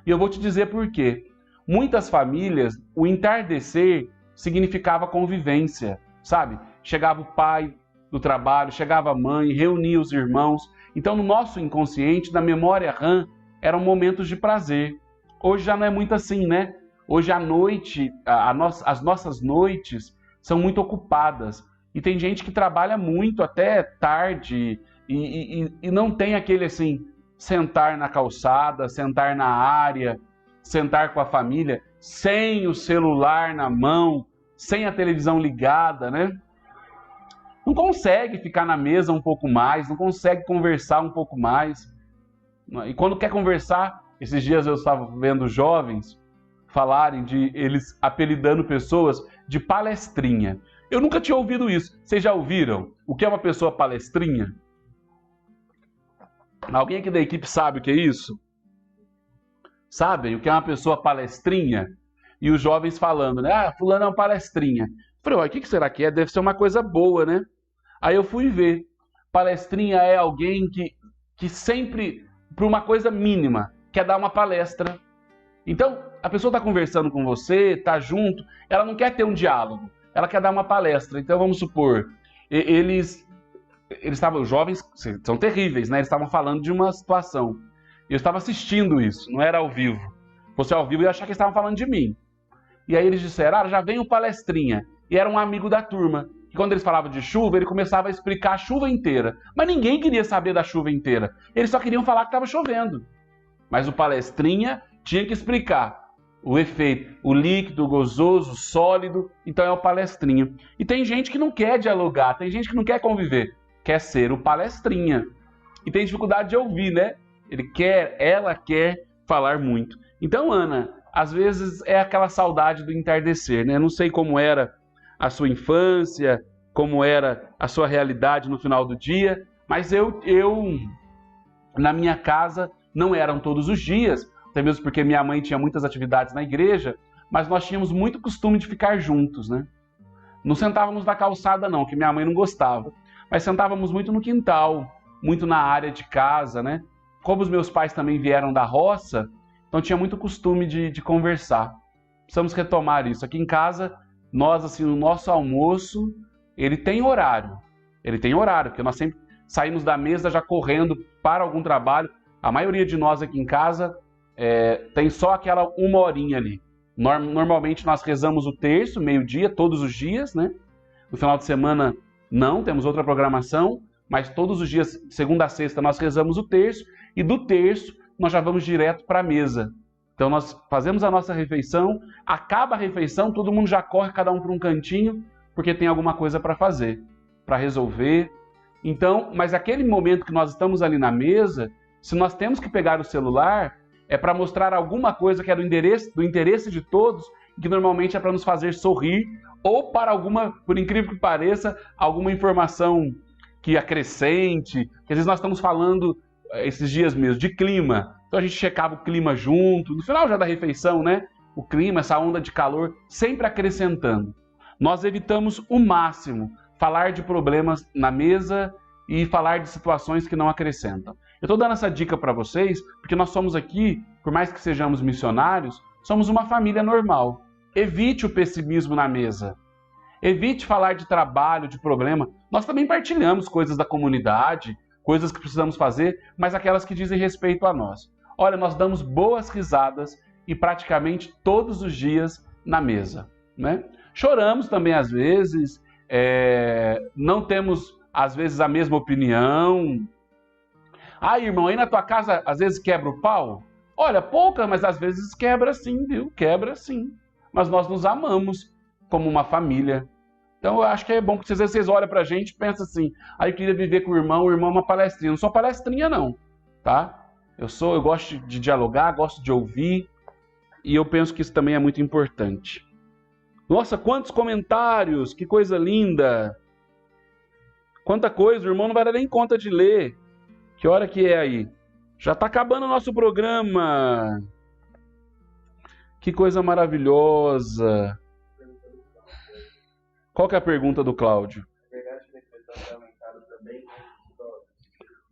E eu vou te dizer por quê. Muitas famílias, o entardecer significava convivência, sabe? Chegava o pai do trabalho, chegava a mãe, reunia os irmãos. Então, no nosso inconsciente, na memória RAM, eram momentos de prazer. Hoje já não é muito assim, né? Hoje à noite, as nossas noites são muito ocupadas. E tem gente que trabalha muito até tarde e não tem aquele assim, sentar na calçada, sentar na área, sentar com a família, sem o celular na mão, sem a televisão ligada, né? Não consegue ficar na mesa um pouco mais, não consegue conversar um pouco mais. E quando quer conversar, esses dias eu estava vendo jovens falarem de eles apelidando pessoas de palestrinha. Eu nunca tinha ouvido isso. Vocês já ouviram o que é uma pessoa palestrinha? Alguém aqui da equipe sabe o que é isso? Sabem o que é uma pessoa palestrinha? e os jovens falando, né? Ah, fulano é uma palestrinha. Falei, o que será que é? Deve ser uma coisa boa, né? Aí eu fui ver. Palestrinha é alguém que sempre, por uma coisa mínima, quer dar uma palestra. Então, a pessoa está conversando com você, está junto, ela não quer ter um diálogo, ela quer dar uma palestra. Então, vamos supor, eles estavam, os jovens são terríveis, né? Eles estavam falando de uma situação. Eu estava assistindo isso, não era ao vivo. Se fosse ao vivo, eu ia achar que eles estavam falando de mim. E aí eles disseram, ah, já vem o palestrinha. E era um amigo da turma. E quando eles falavam de chuva, ele começava a explicar a chuva inteira. Mas ninguém queria saber da chuva inteira. Eles só queriam falar que estava chovendo. Mas o palestrinha tinha que explicar o efeito, o líquido, o gozoso, o sólido. Então é o palestrinha. E tem gente que não quer dialogar, tem gente que não quer conviver. Quer ser o palestrinha. E tem dificuldade de ouvir, né? Ela quer falar muito. Então, Ana, às vezes é aquela saudade do entardecer, né? Eu não sei como era a sua infância, como era a sua realidade no final do dia, mas eu na minha casa, não eram todos os dias, até mesmo porque minha mãe tinha muitas atividades na igreja, mas nós tínhamos muito costume de ficar juntos, né? Não sentávamos na calçada não, que minha mãe não gostava, mas sentávamos muito no quintal, muito na área de casa, né? Como os meus pais também vieram da roça, então tinha muito costume de conversar. Precisamos retomar isso. Aqui em casa, nós, assim, no nosso almoço, ele tem horário, porque nós sempre saímos da mesa já correndo para algum trabalho. A maioria de nós aqui em casa tem só aquela uma horinha ali. Normalmente nós rezamos o terço, meio-dia, todos os dias, né? No final de semana não, temos outra programação, mas todos os dias, segunda a sexta, nós rezamos o terço, e do terço nós já vamos direto para a mesa. Então nós fazemos a nossa refeição, acaba a refeição, todo mundo já corre, cada um para um cantinho, porque tem alguma coisa para fazer, para resolver. Então, mas aquele momento que nós estamos ali na mesa, se nós temos que pegar o celular, é para mostrar alguma coisa que é do interesse de todos, que normalmente é para nos fazer sorrir, ou para alguma, por incrível que pareça, alguma informação que acrescente, que às vezes nós estamos falando esses dias mesmo de clima, então a gente checava o clima junto, no final já da refeição, né? O clima, essa onda de calor, sempre acrescentando. Nós evitamos o máximo falar de problemas na mesa e falar de situações que não acrescentam. Eu estou dando essa dica para vocês, porque nós somos aqui, por mais que sejamos missionários, somos uma família normal. Evite o pessimismo na mesa. Evite falar de trabalho, de problema. Nós também partilhamos coisas da comunidade, coisas que precisamos fazer, mas aquelas que dizem respeito a nós. Olha, nós damos boas risadas e praticamente todos os dias na mesa, né? Choramos também às vezes, não temos às vezes a mesma opinião. Ah, irmão, aí na tua casa às vezes quebra o pau? Olha, pouca, mas às vezes quebra sim, viu? Quebra sim. Mas nós nos amamos como uma família. Então eu acho que é bom que às vezes vocês olham pra gente e pensam assim, eu queria viver com o irmão é uma palestrinha. Eu não sou palestrinha não, tá? Eu gosto de dialogar, gosto de ouvir, e eu penso que isso também é muito importante. Nossa, quantos comentários, que coisa linda! Quanta coisa, o irmão não vai dar nem conta de ler. Que hora que é aí? Já está acabando o nosso programa. Que coisa maravilhosa. Qual que é a pergunta do Cláudio?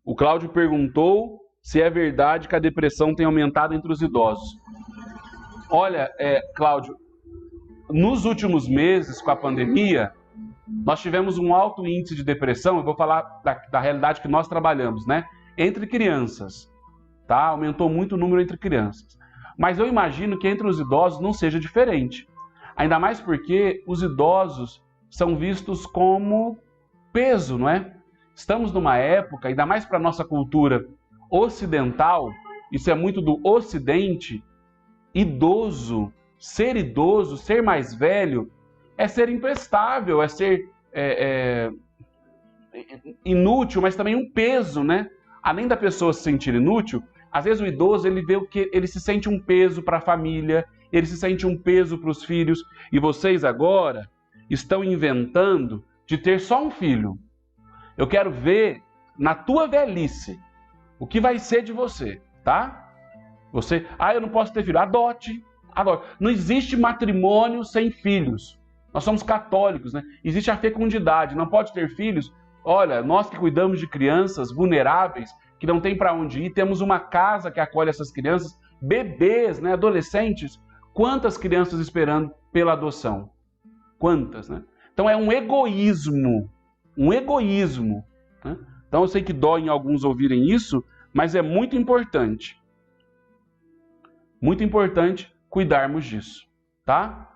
O Cláudio perguntou se é verdade que a depressão tem aumentado entre os idosos. Olha, Cláudio, nos últimos meses com a pandemia, nós tivemos um alto índice de depressão. Eu vou falar da realidade que nós trabalhamos, né? Entre crianças, tá? Aumentou muito o número entre crianças. Mas eu imagino que entre os idosos não seja diferente. Ainda mais porque os idosos são vistos como peso, não é? Estamos numa época, ainda mais para a nossa cultura ocidental, isso é muito do Ocidente, idoso, ser mais velho, é ser imprestável, é ser inútil, mas também um peso, né? Além da pessoa se sentir inútil, às vezes o idoso ele se sente um peso para a família, ele se sente um peso para os filhos, e vocês agora estão inventando de ter só um filho. Eu quero ver na tua velhice o que vai ser de você, tá? Eu não posso ter filho. Adote. Agora, não existe matrimônio sem filhos. Nós somos católicos, né? Existe a fecundidade, não pode ter filhos. Olha, nós que cuidamos de crianças vulneráveis, que não tem para onde ir, temos uma casa que acolhe essas crianças, bebês, né, adolescentes. Quantas crianças esperando pela adoção? Quantas, né? Então é um egoísmo, né? Então eu sei que dói em alguns ouvirem isso, mas é muito importante cuidarmos disso, tá?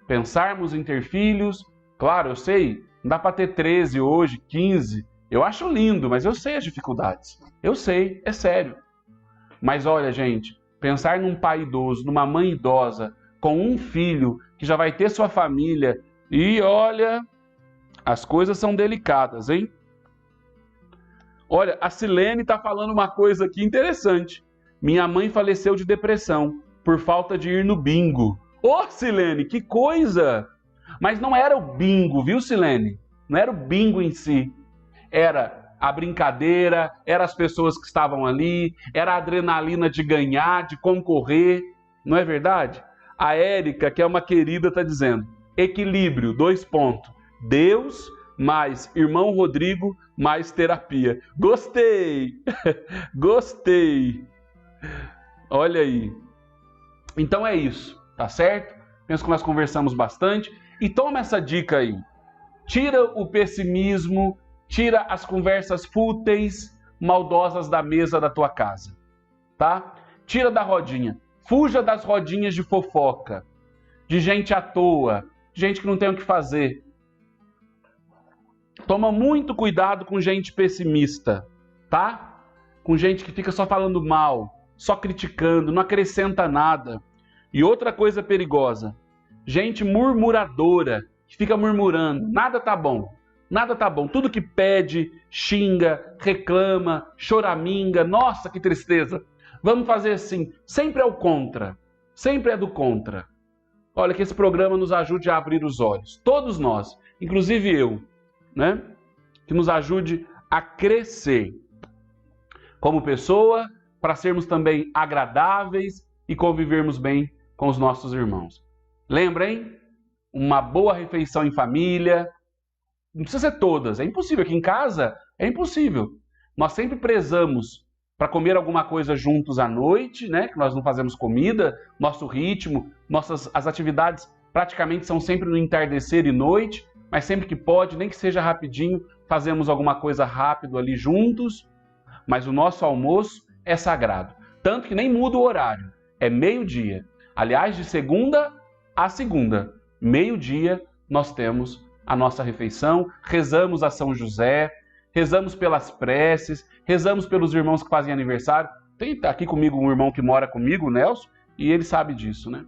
Pensarmos em ter filhos. Claro, eu sei, não dá para ter 13 hoje, 15. Eu acho lindo, mas eu sei as dificuldades. Eu sei, é sério. Mas olha, gente, pensar num pai idoso, numa mãe idosa, com um filho que já vai ter sua família, e olha, as coisas são delicadas, hein? Olha, a Silene está falando uma coisa aqui interessante. Minha mãe faleceu de depressão por falta de ir no bingo. Ô, Silene, que coisa! Mas não era o bingo, viu, Silene? Não era o bingo em si. Era a brincadeira, eram as pessoas que estavam ali, era a adrenalina de ganhar, de concorrer. Não é verdade? A Érica, que é uma querida, está dizendo: equilíbrio, 2 pontos. Deus mais irmão Rodrigo mais terapia. Gostei! Gostei! Olha aí. Então é isso, tá certo? Penso que nós conversamos bastante. E toma essa dica aí. Tira o pessimismo, tira as conversas fúteis, maldosas da mesa da tua casa, tá? Tira da rodinha. Fuja das rodinhas de fofoca, de gente à toa, gente que não tem o que fazer. Toma muito cuidado com gente pessimista, tá? Com gente que fica só falando mal, só criticando, não acrescenta nada. E outra coisa perigosa, gente murmuradora, que fica murmurando, nada tá bom, nada tá bom. Tudo que pede, xinga, reclama, choraminga, nossa, que tristeza. Vamos fazer assim, sempre é o contra, sempre é do contra. Olha, que esse programa nos ajude a abrir os olhos, todos nós, inclusive eu, né? Que nos ajude a crescer como pessoa, para sermos também agradáveis e convivermos bem com os nossos irmãos. Lembra, hein? Uma boa refeição em família. Não precisa ser todas, é impossível. Aqui em casa é impossível. Nós sempre prezamos para comer alguma coisa juntos à noite, né? Que nós não fazemos comida, nosso ritmo, as atividades praticamente são sempre no entardecer e noite, mas sempre que pode, nem que seja rapidinho, fazemos alguma coisa rápido ali juntos. Mas o nosso almoço é sagrado, tanto que nem muda o horário, é meio-dia. Aliás, de segunda a segunda, meio-dia, nós temos a nossa refeição, rezamos a São José, rezamos pelas preces, rezamos pelos irmãos que fazem aniversário. Tem aqui comigo um irmão que mora comigo, o Nelson, e ele sabe disso, né?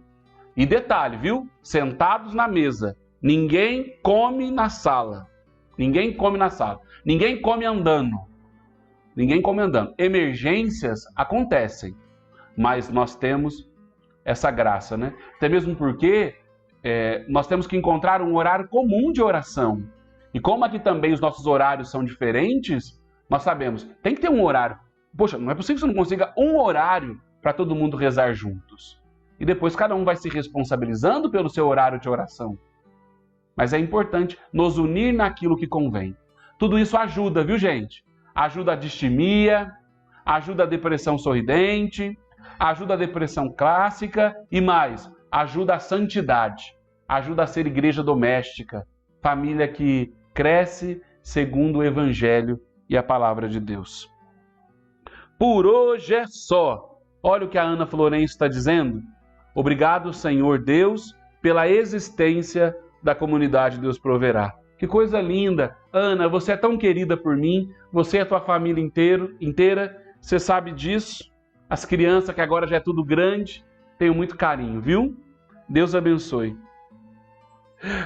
E detalhe, viu? Sentados na mesa, ninguém come na sala, ninguém come na sala, ninguém come andando. Ninguém come andando. Emergências acontecem, mas nós temos essa graça, né? Até mesmo porque nós temos que encontrar um horário comum de oração. E como aqui também os nossos horários são diferentes, nós sabemos, tem que ter um horário. Poxa, não é possível que você não consiga um horário para todo mundo rezar juntos. E depois cada um vai se responsabilizando pelo seu horário de oração. Mas é importante nos unir naquilo que convém. Tudo isso ajuda, viu, gente? Ajuda a distimia, ajuda a depressão sorridente, ajuda a depressão clássica e mais, ajuda a santidade, ajuda a ser igreja doméstica, família que cresce segundo o Evangelho e a Palavra de Deus. Por hoje é só. Olha o que a Ana Florencio está dizendo. Obrigado, Senhor Deus, pela existência da comunidade Deus Proverá. Que coisa linda! Ana, você é tão querida por mim, você e a tua família inteira, você sabe disso. As crianças, que agora já é tudo grande, tenho muito carinho, viu? Deus abençoe.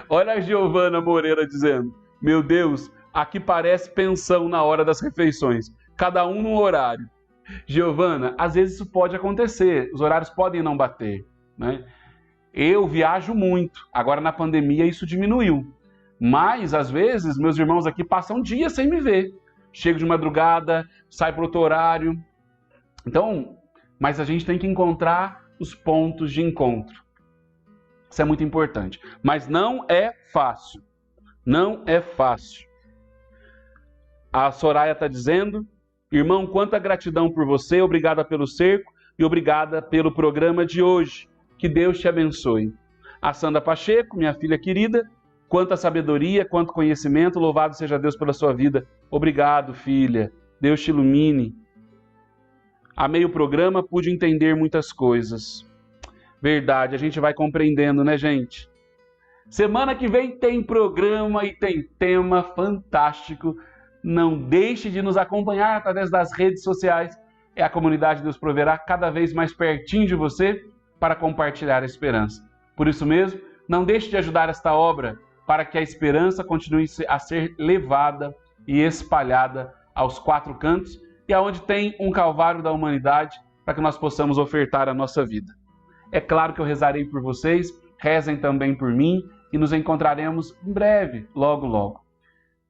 Olha a Giovana Moreira dizendo, meu Deus, aqui parece pensão na hora das refeições, cada um num horário. Giovana, às vezes isso pode acontecer, os horários podem não bater, né? Eu viajo muito, agora na pandemia isso diminuiu. Mas, às vezes, meus irmãos aqui passam dias sem me ver. Chego de madrugada, saio para outro horário. Então, mas a gente tem que encontrar os pontos de encontro. Isso é muito importante. Mas não é fácil. Não é fácil. A Soraya está dizendo: irmão, quanta gratidão por você, obrigada pelo cerco e obrigada pelo programa de hoje. Que Deus te abençoe. A Sandra Pacheco, minha filha querida, quanta sabedoria, quanto conhecimento, louvado seja Deus pela sua vida. Obrigado, filha. Deus te ilumine. Amei o programa, pude entender muitas coisas. Verdade, a gente vai compreendendo, né, gente? Semana que vem tem programa e tem tema fantástico. Não deixe de nos acompanhar através das redes sociais. É a comunidade Deus Proverá cada vez mais pertinho de você para compartilhar a esperança. Por isso mesmo, não deixe de ajudar esta obra para que a esperança continue a ser levada e espalhada aos quatro cantos e aonde tem um calvário da humanidade para que nós possamos ofertar a nossa vida. É claro que eu rezarei por vocês, rezem também por mim e nos encontraremos em breve, logo, logo.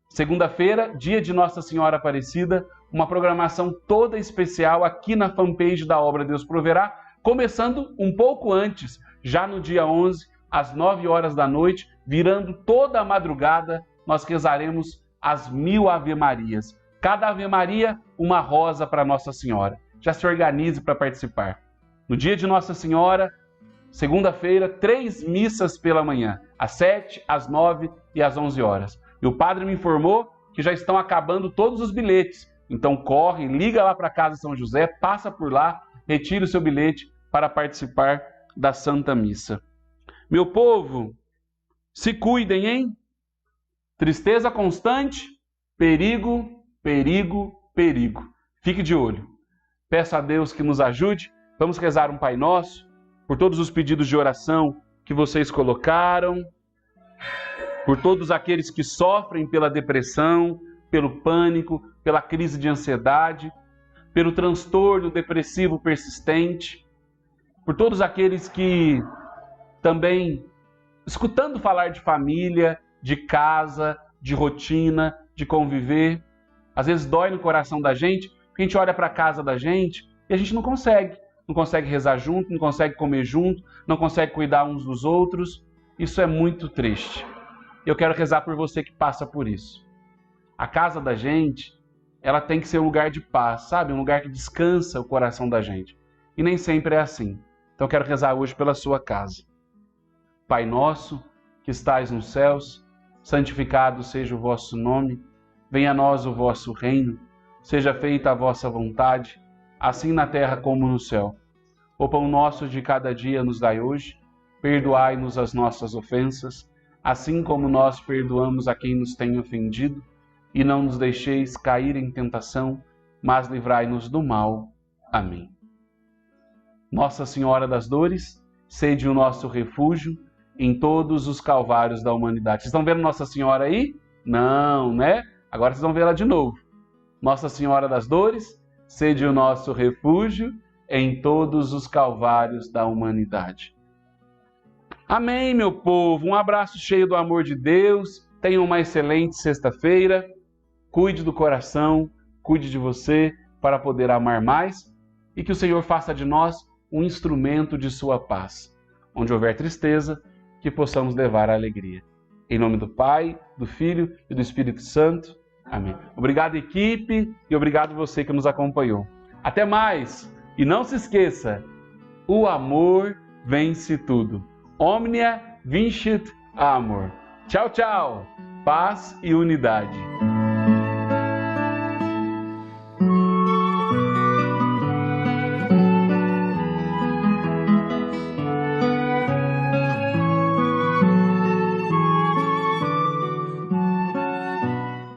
Segunda-feira, dia de Nossa Senhora Aparecida, uma programação toda especial aqui na fanpage da Obra Deus Proverá, começando um pouco antes, já no dia 11, às 9 horas da noite, virando toda a madrugada, nós rezaremos as 1000 Ave-Marias. Cada Ave-Maria, uma rosa para Nossa Senhora. Já se organize para participar. No dia de Nossa Senhora, segunda-feira, 3 missas pela manhã, às 7, às 9 e às 11 horas. E o padre me informou que já estão acabando todos os bilhetes. Então corre, liga lá para a Casa São José, passa por lá, retire o seu bilhete para participar da Santa Missa. Meu povo, se cuidem, hein? Tristeza constante, perigo, perigo, perigo. Fique de olho. Peço a Deus que nos ajude. Vamos rezar um Pai Nosso por todos os pedidos de oração que vocês colocaram, por todos aqueles que sofrem pela depressão, pelo pânico, pela crise de ansiedade, pelo transtorno depressivo persistente, por todos aqueles que também, escutando falar de família, de casa, de rotina, de conviver, às vezes dói no coração da gente, porque a gente olha para a casa da gente e a gente não consegue rezar junto, não consegue comer junto, não consegue cuidar uns dos outros. Isso é muito triste. Eu quero rezar por você que passa por isso. A casa da gente, ela tem que ser um lugar de paz, sabe? Um lugar que descansa o coração da gente. E nem sempre é assim. Então eu quero rezar hoje pela sua casa. Pai nosso, que estais nos céus, santificado seja o vosso nome. Venha a nós o vosso reino. Seja feita a vossa vontade, assim na terra como no céu. O pão nosso de cada dia nos dai hoje. Perdoai-nos as nossas ofensas, assim como nós perdoamos a quem nos tem ofendido, e não nos deixeis cair em tentação, mas livrai-nos do mal. Amém. Nossa Senhora das Dores, sede o nosso refúgio em todos os calvários da humanidade. Vocês estão vendo Nossa Senhora aí? Não, né? Agora vocês vão ver ela de novo. Nossa Senhora das Dores, sede o nosso refúgio em todos os calvários da humanidade. Amém, meu povo. Um abraço cheio do amor de Deus. Tenham uma excelente sexta-feira. Cuide do coração, cuide de você para poder amar mais e que o Senhor faça de nós um instrumento de sua paz. Onde houver tristeza, que possamos levar a alegria. Em nome do Pai, do Filho e do Espírito Santo. Amém. Obrigado, equipe, e obrigado você que nos acompanhou. Até mais! E não se esqueça, o amor vence tudo. Omnia vincit amor. Tchau, tchau. Paz e unidade.